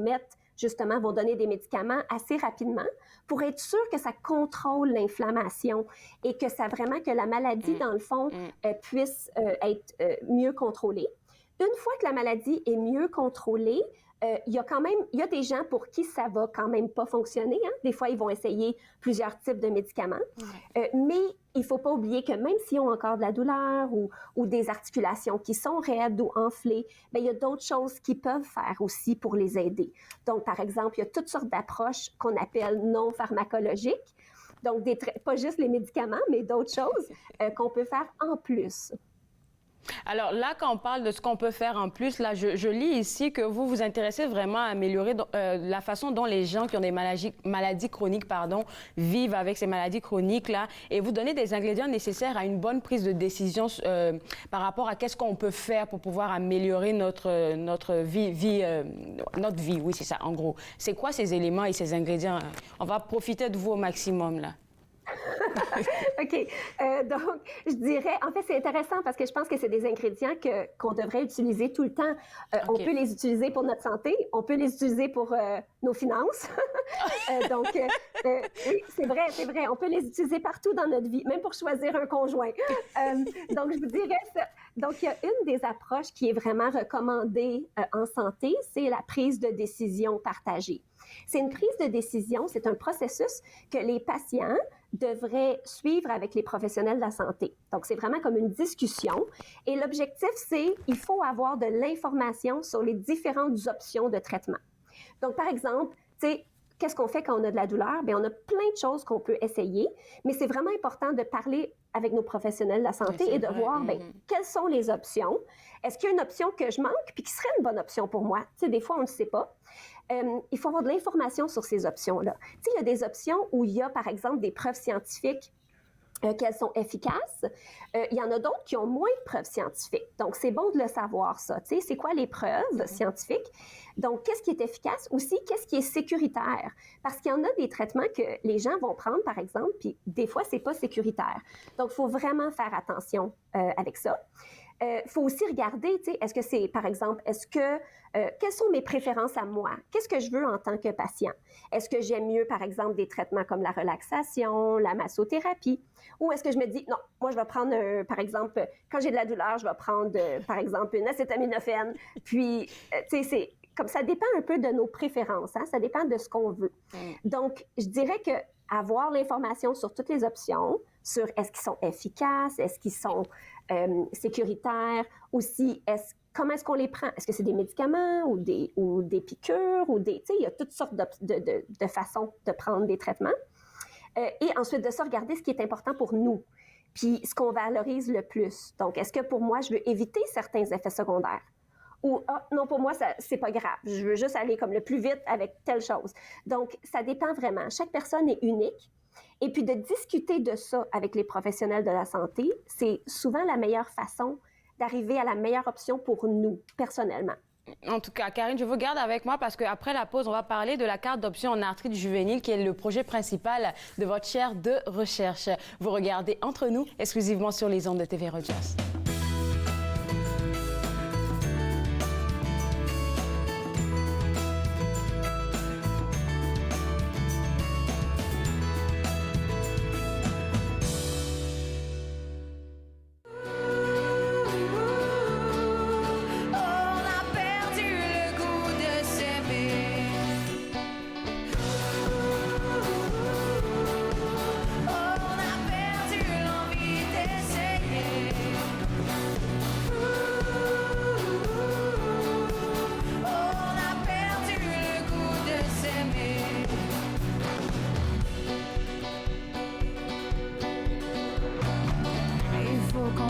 donner des médicaments assez rapidement pour être sûr que ça contrôle l'inflammation et que la maladie, dans le fond, puisse être mieux contrôlée. Une fois que la maladie est mieux contrôlée, il y a des gens pour qui ça va quand même pas fonctionner. Hein? Des fois, ils vont essayer plusieurs types de médicaments. Mais il faut pas oublier que même s'ils ont encore de la douleur ou des articulations qui sont raides ou enflées, bien, il y a d'autres choses qu'ils peuvent faire aussi pour les aider. Donc, par exemple, il y a toutes sortes d'approches qu'on appelle non pharmacologiques. Donc, pas juste les médicaments, mais d'autres choses qu'on peut faire en plus. Alors là, quand on parle de ce qu'on peut faire en plus, là, je lis ici que vous vous intéressez vraiment à améliorer la façon dont les gens qui ont des maladies chroniques, vivent avec ces maladies chroniques-là, et vous donnez des ingrédients nécessaires à une bonne prise de décision par rapport à qu'est-ce qu'on peut faire pour pouvoir améliorer notre vie. Oui, c'est ça, en gros. C'est quoi ces éléments et ces ingrédients? On va profiter de vous au maximum, là. OK. Donc, je dirais, en fait, c'est intéressant parce que je pense que c'est des ingrédients qu'on devrait utiliser tout le temps. On peut les utiliser pour notre santé, on peut les utiliser pour nos finances. Oui, c'est vrai. On peut les utiliser partout dans notre vie, même pour choisir un conjoint. Donc, je vous dirais ça. Donc, il y a une des approches qui est vraiment recommandée en santé, c'est la prise de décision partagée. C'est une prise de décision, c'est un processus que les patients devraient suivre avec les professionnels de la santé. Donc, c'est vraiment comme une discussion. Et l'objectif, c'est il faut avoir de l'information sur les différentes options de traitement. Donc, par exemple, qu'est-ce qu'on fait quand on a de la douleur? Bien, on a plein de choses qu'on peut essayer, mais c'est vraiment important de parler avec nos professionnels de la santé et de voir bien, quelles sont les options. Est-ce qu'il y a une option que je manque puis qui serait une bonne option pour moi? Tu sais, des fois, on ne le sait pas. Il faut avoir de l'information sur ces options-là. Tu sais, il y a des options où il y a, par exemple, des preuves scientifiques qu'elles sont efficaces. Il y en a d'autres qui ont moins de preuves scientifiques. Donc, c'est bon de le savoir, ça. Tu sais, c'est quoi les preuves scientifiques? Donc, qu'est-ce qui est efficace? Aussi, qu'est-ce qui est sécuritaire? Parce qu'il y en a des traitements que les gens vont prendre, par exemple, puis des fois, c'est pas sécuritaire. Donc, il faut vraiment faire attention avec ça. Faut aussi regarder, tu sais, est-ce que c'est, par exemple, quelles sont mes préférences à moi? Qu'est-ce que je veux en tant que patient? Est-ce que j'aime mieux, par exemple, des traitements comme la relaxation, la massothérapie? Ou est-ce que je me dis, non, moi, je vais prendre, par exemple, quand j'ai de la douleur, je vais prendre, par exemple, une acétaminophène. Puis, tu sais, c'est comme ça dépend un peu de nos préférences, hein? Ça dépend de ce qu'on veut. Donc, je dirais que avoir l'information sur toutes les options, sur est-ce qu'ils sont efficaces, est-ce qu'ils sont sécuritaires, aussi comment est-ce qu'on les prend? Est-ce que c'est des médicaments ou des piqûres ou tu sais, il y a toutes sortes de façons de prendre des traitements. Et ensuite de ça, regarder ce qui est important pour nous, puis ce qu'on valorise le plus. Donc, est-ce que pour moi, je veux éviter certains effets secondaires? Ou, non, pour moi, c'est pas grave. Je veux juste aller comme le plus vite avec telle chose. Donc, ça dépend vraiment. Chaque personne est unique. Et puis, de discuter de ça avec les professionnels de la santé, c'est souvent la meilleure façon d'arriver à la meilleure option pour nous, personnellement. En tout cas, Karine, je vous garde avec moi parce qu'après la pause, on va parler de la carte d'option en arthrite juvénile qui est le projet principal de votre chaire de recherche. Vous regardez Entre nous, exclusivement sur les ondes de TV Rogers.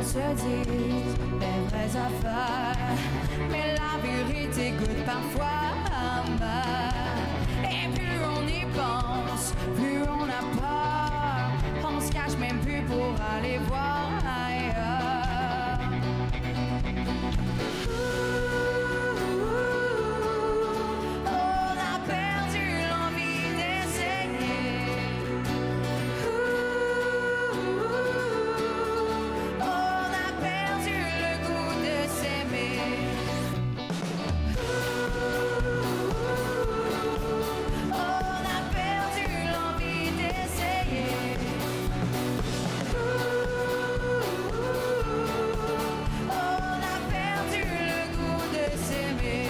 se disent les vraies affaires, mais la vérité goûte parfois amer. Et plus on y pense, plus on a peur. On se cache même plus pour aller voir ailleurs. On a perdu l'envie d'essayer. On a perdu le goût de s'aimer. On a perdu l'envie d'essayer. On a perdu le goût de s'aimer.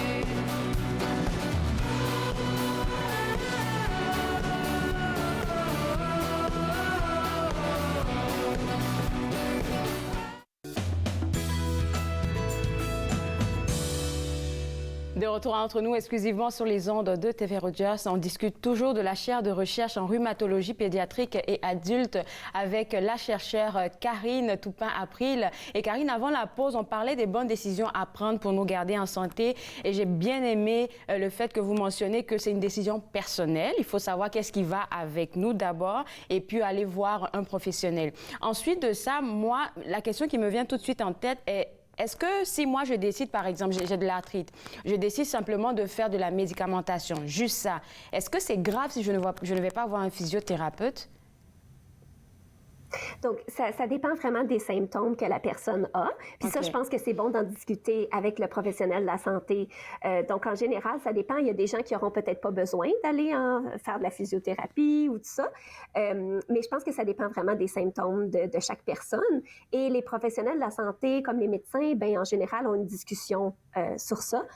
De retour entre nous exclusivement sur les ondes de TV Rogers. On discute toujours de la chaire de recherche en rhumatologie pédiatrique et adulte avec la chercheure Karine Toupin-April. Et Karine, avant la pause, on parlait des bonnes décisions à prendre pour nous garder en santé. Et j'ai bien aimé le fait que vous mentionnez que c'est une décision personnelle. Il faut savoir qu'est-ce qui va avec nous d'abord et puis aller voir un professionnel. Ensuite de ça, moi, la question qui me vient tout de suite en tête est: est-ce que si moi je décide, par exemple, j'ai de l'arthrite, je décide simplement de faire de la médicamentation, juste ça, est-ce que c'est grave si je ne vais pas voir un physiothérapeute? Donc, ça dépend vraiment des symptômes que la personne a. Puis ça, je pense que c'est bon d'en discuter avec le professionnel de la santé. Donc, en général, ça dépend. Il y a des gens qui n'auront peut-être pas besoin d'aller faire de la physiothérapie ou tout ça. Mais je pense que ça dépend vraiment des symptômes de chaque personne. Et les professionnels de la santé, comme les médecins, bien, en général, ont une discussion sur ça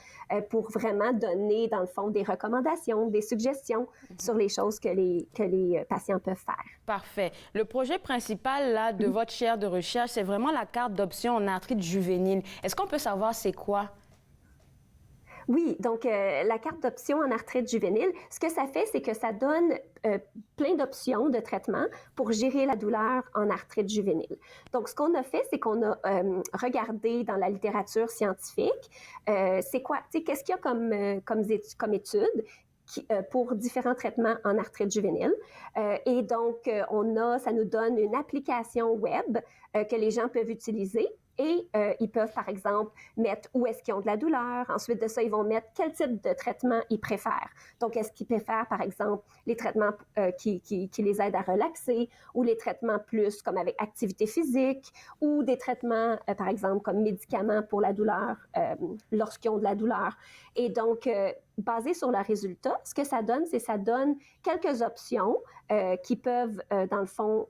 pour vraiment donner, dans le fond, des recommandations, des suggestions sur les choses que les patients peuvent faire. Parfait. Le projet principal là, de votre chaire de recherche, c'est vraiment la carte d'option en arthrite juvénile. Est-ce qu'on peut savoir c'est quoi? Oui, donc la carte d'option en arthrite juvénile, ce que ça fait, c'est que ça donne plein d'options de traitement pour gérer la douleur en arthrite juvénile. Donc, ce qu'on a fait, c'est qu'on a regardé dans la littérature scientifique, c'est quoi, tu sais, qu'est-ce qu'il y a comme études pour différents traitements en arthrite juvénile. Et donc, ça nous donne une application web que les gens peuvent utiliser. Et ils peuvent, par exemple, mettre où est-ce qu'ils ont de la douleur. Ensuite de ça, ils vont mettre quel type de traitement ils préfèrent. Donc, est-ce qu'ils préfèrent, par exemple, les traitements qui les aident à relaxer ou les traitements plus comme avec activité physique ou des traitements, par exemple, comme médicaments pour la douleur lorsqu'ils ont de la douleur. Et donc, basé sur le résultat, ce que ça donne, c'est ça donne quelques options qui peuvent, dans le fond,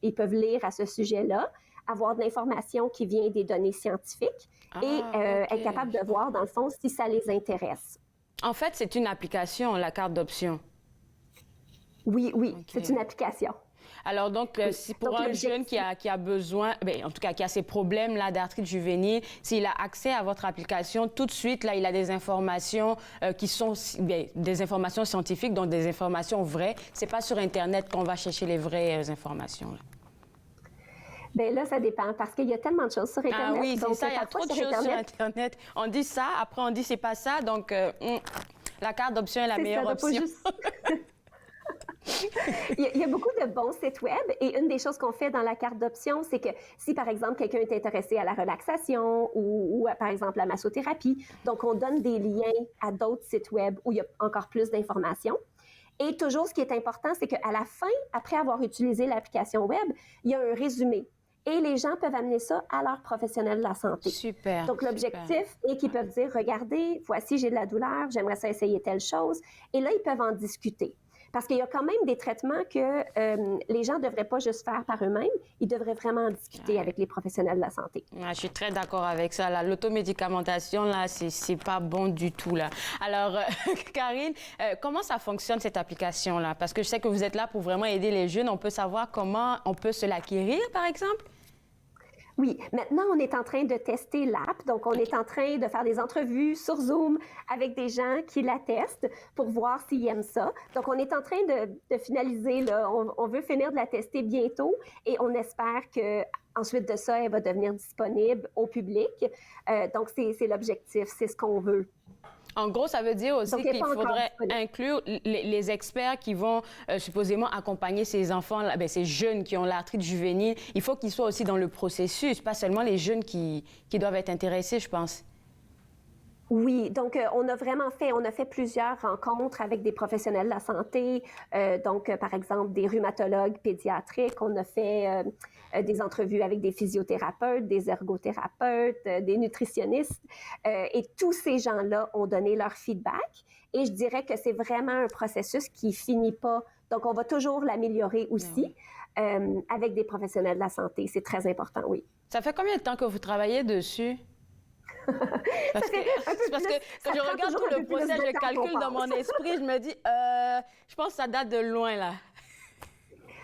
ils peuvent lire à ce sujet-là, avoir de l'information qui vient des données scientifiques et être capable de voir, dans le fond, si ça les intéresse. En fait, c'est une application, la carte d'option. Oui, c'est une application. Alors donc, si pour un jeune qui a besoin, en tout cas qui a ces problèmes-là d'arthrite juvénile, s'il a accès à votre application, tout de suite, là, il a des informations qui sont des informations scientifiques, donc des informations vraies. C'est pas sur Internet qu'on va chercher les vraies informations. Là. Bien là, ça dépend parce qu'il y a tellement de choses sur Internet. Ah oui, c'est ça, il y a trop de choses sur Internet. On dit ça, après on dit c'est pas ça, donc la carte d'option est la meilleure option. Il y a beaucoup de bons sites web et une des choses qu'on fait dans la carte d'option, c'est que si, par exemple, quelqu'un est intéressé à la relaxation ou par exemple, la massothérapie, donc on donne des liens à d'autres sites web où il y a encore plus d'informations. Et toujours, ce qui est important, c'est qu'à la fin, après avoir utilisé l'application web, il y a un résumé. Et les gens peuvent amener ça à leur professionnel de la santé. Super. Donc, l'objectif est qu'ils peuvent dire, regardez, voici, j'ai de la douleur, j'aimerais ça essayer telle chose. Et là, ils peuvent en discuter. Parce qu'il y a quand même des traitements que les gens ne devraient pas juste faire par eux-mêmes, ils devraient vraiment en discuter avec les professionnels de la santé. Je suis très d'accord avec ça. L'automédicamentation, là, c'est pas bon du tout, là. Alors, Karine, comment ça fonctionne, cette application-là? Parce que je sais que vous êtes là pour vraiment aider les jeunes. On peut savoir comment on peut se l'acquérir, par exemple? Oui, maintenant, on est en train de tester l'app. Donc, on est en train de faire des entrevues sur Zoom avec des gens qui la testent pour voir s'ils aiment ça. Donc, on est en train de finaliser, là. On veut finir de la tester bientôt et on espère qu'ensuite de ça, elle va devenir disponible au public. Donc, c'est l'objectif, c'est ce qu'on veut. En gros, ça veut dire aussi qu'il faudrait inclure les experts qui vont supposément accompagner ces enfants, ces jeunes qui ont l'arthrite juvénile. Il faut qu'ils soient aussi dans le processus, pas seulement les jeunes qui doivent être intéressés, je pense. Oui, donc on a fait plusieurs rencontres avec des professionnels de la santé, donc par exemple des rhumatologues pédiatriques, on a fait des entrevues avec des physiothérapeutes, des ergothérapeutes, des nutritionnistes, et tous ces gens-là ont donné leur feedback. Et je dirais que c'est vraiment un processus qui finit pas. Donc on va toujours l'améliorer aussi avec des professionnels de la santé. C'est très important, oui. Ça fait combien de temps que vous travaillez dessus? Parce que quand je regarde tout le procès, je calcule dans mon esprit, je me dis, je pense que ça date de loin, là.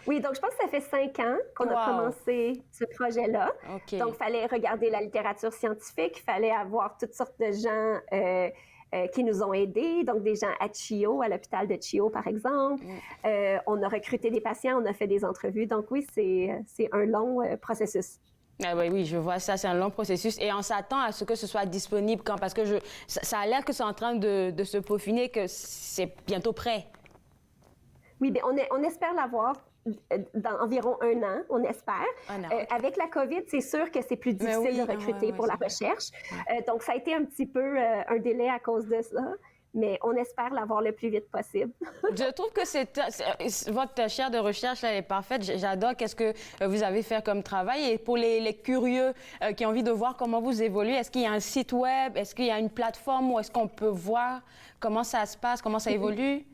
Oui, donc je pense que ça fait 5 ans qu'on a commencé ce projet-là. Okay. Donc, il fallait regarder la littérature scientifique, il fallait avoir toutes sortes de gens qui nous ont aidés, donc des gens à Chio, à l'hôpital de Chio, par exemple. On a recruté des patients, on a fait des entrevues. Donc oui, c'est un long processus. Ah oui, je vois ça, c'est un long processus et on s'attend à ce que ce soit disponible quand, parce que ça a l'air que c'est en train de se peaufiner, que c'est bientôt prêt. Oui, bien, on espère l'avoir dans environ 1 an, on espère. Avec la COVID, c'est sûr que c'est plus difficile de recruter pour la recherche. Donc, ça a été un petit peu un délai à cause de ça. Mais on espère l'avoir le plus vite possible. Je trouve que votre chaire de recherche là, est parfaite. J'adore qu'est-ce que vous avez fait comme travail. Et pour les curieux qui ont envie de voir comment vous évoluez, est-ce qu'il y a un site web? Est-ce qu'il y a une plateforme où est-ce qu'on peut voir comment ça se passe, comment ça évolue?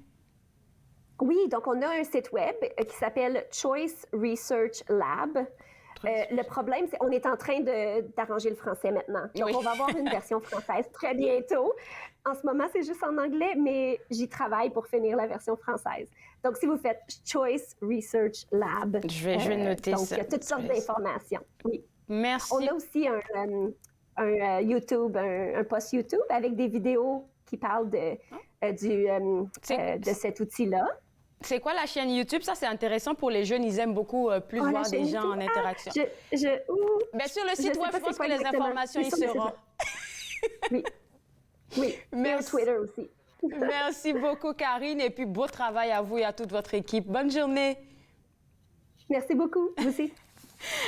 Oui, donc on a un site web qui s'appelle Choice Research Lab. Le problème, c'est qu'on est en train d'arranger le français maintenant. Donc, on va avoir une version française très bientôt. En ce moment, c'est juste en anglais, mais j'y travaille pour finir la version française. Donc, si vous faites Choice Research Lab, je vais noter donc, ça. Il y a toutes sortes d'informations. Oui. Merci. On a aussi un YouTube, un post YouTube avec des vidéos qui parle de cet outil-là. C'est quoi la chaîne YouTube? Ça, c'est intéressant pour les jeunes. Ils aiment beaucoup plus voir des gens en interaction. Sur le site web, je pense que les informations y seront. Oui. Merci. Twitter aussi. Merci beaucoup, Karine. Et puis, beau travail à vous et à toute votre équipe. Bonne journée. Merci beaucoup. Vous aussi.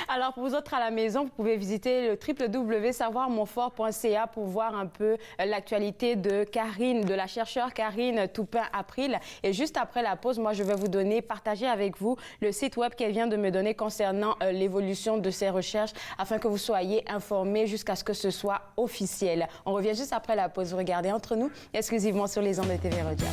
Alors, pour vous autres à la maison, vous pouvez visiter le www.savoirmontfort.ca pour voir un peu l'actualité de Karine, de la chercheure Karine Toupin-April. Et juste après la pause, moi, je vais vous partager avec vous le site web qu'elle vient de me donner concernant l'évolution de ses recherches afin que vous soyez informés jusqu'à ce que ce soit officiel. On revient juste après la pause. Vous regardez Entre nous, exclusivement sur les ondes de TV Rogers.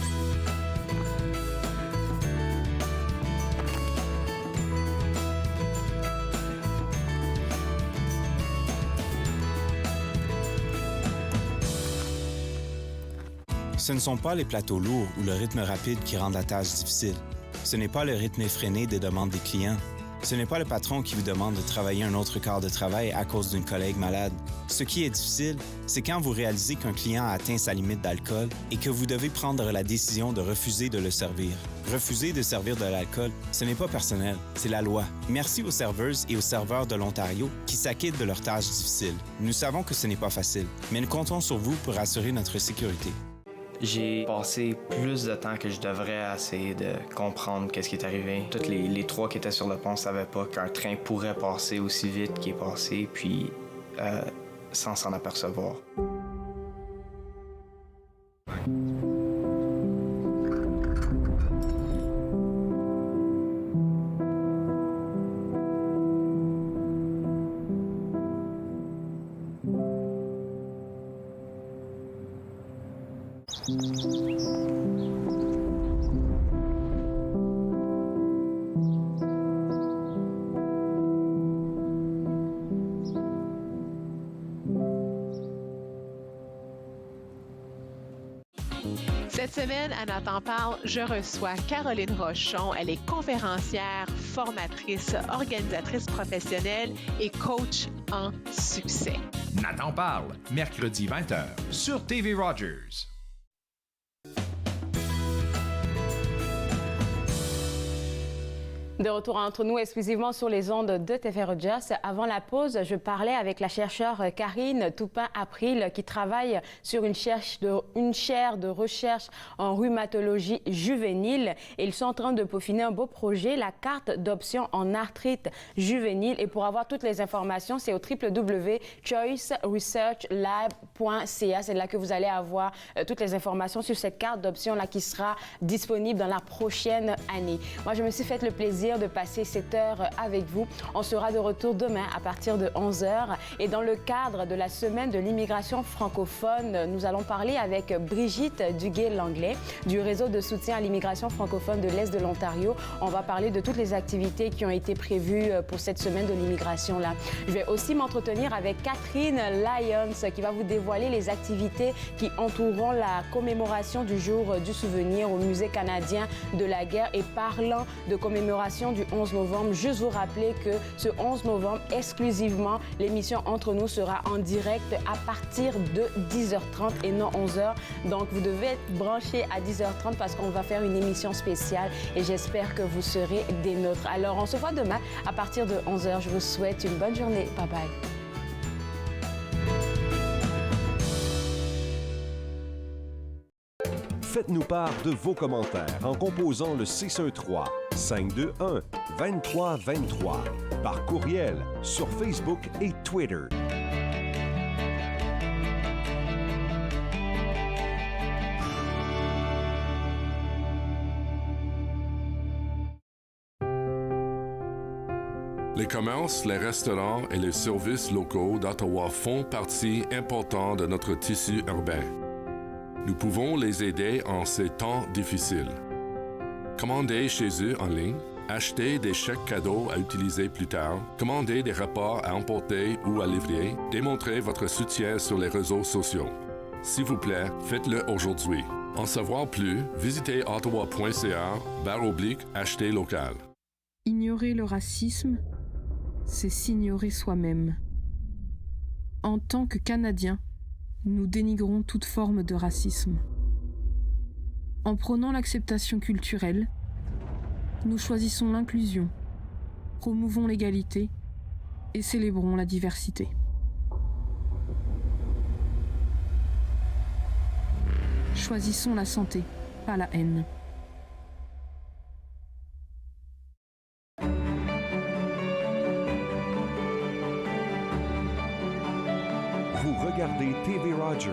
Ce ne sont pas les plateaux lourds ou le rythme rapide qui rendent la tâche difficile. Ce n'est pas le rythme effréné des demandes des clients. Ce n'est pas le patron qui vous demande de travailler un autre quart de travail à cause d'une collègue malade. Ce qui est difficile, c'est quand vous réalisez qu'un client a atteint sa limite d'alcool et que vous devez prendre la décision de refuser de le servir. Refuser de servir de l'alcool, ce n'est pas personnel, c'est la loi. Merci aux serveuses et aux serveurs de l'Ontario qui s'acquittent de leurs tâches difficiles. Nous savons que ce n'est pas facile, mais nous comptons sur vous pour assurer notre sécurité. J'ai passé plus de temps que je devrais à essayer de comprendre qu'est-ce qui est arrivé. Tous les trois qui étaient sur le pont ne savaient pas qu'un train pourrait passer aussi vite qu'il est passé, puis sans s'en apercevoir. Cette semaine, à Nathan Parle, je reçois Caroline Rochon. Elle est conférencière, formatrice, organisatrice professionnelle et coach en succès. Nathan Parle, mercredi 20h sur TV Rogers. De retour entre nous exclusivement sur les ondes de TV Rogers. Avant la pause, je parlais avec la chercheure Karine Toupin-April qui travaille sur une chaire de recherche en rhumatologie juvénile. Et ils sont en train de peaufiner un beau projet, la carte d'option en arthrite juvénile. Et pour avoir toutes les informations, c'est au www.choiceresearchlab.ca. C'est là que vous allez avoir toutes les informations sur cette carte d'option-là qui sera disponible dans la prochaine année. Moi, je me suis fait le plaisir de passer cette heure avec vous. On sera de retour demain à partir de 11h. Et dans le cadre de la semaine de l'immigration francophone, nous allons parler avec Brigitte Duguay-Langlais du réseau de soutien à l'immigration francophone de l'Est de l'Ontario. On va parler de toutes les activités qui ont été prévues pour cette semaine de l'immigration-là. Je vais aussi m'entretenir avec Catherine Lyons qui va vous dévoiler les activités qui entoureront la commémoration du jour du souvenir au Musée canadien de la guerre. Et parlant de commémoration du 11 novembre, juste vous rappeler que ce 11 novembre, exclusivement, l'émission Entre nous sera en direct à partir de 10h30 et non 11h. Donc, vous devez être branchés à 10h30 parce qu'on va faire une émission spéciale et j'espère que vous serez des nôtres. Alors, on se voit demain à partir de 11h. Je vous souhaite une bonne journée. Bye bye. Faites-nous part de vos commentaires en composant le 613-521-2323 par courriel sur Facebook et Twitter. Les commerces, les restaurants et les services locaux d'Ottawa font partie importante de notre tissu urbain. Nous pouvons les aider en ces temps difficiles. Commandez chez eux en ligne, achetez des chèques cadeaux à utiliser plus tard, commandez des repas à emporter ou à livrer, démontrez votre soutien sur les réseaux sociaux. S'il vous plaît, faites-le aujourd'hui. En savoir plus, visitez ottawa.ca/acheter local. Ignorer le racisme, c'est s'ignorer soi-même. En tant que Canadien, nous dénigrons toute forme de racisme. En prônant l'acceptation culturelle, nous choisissons l'inclusion, promouvons l'égalité et célébrons la diversité. Choisissons la santé, pas la haine. Vous regardez TV Rogers.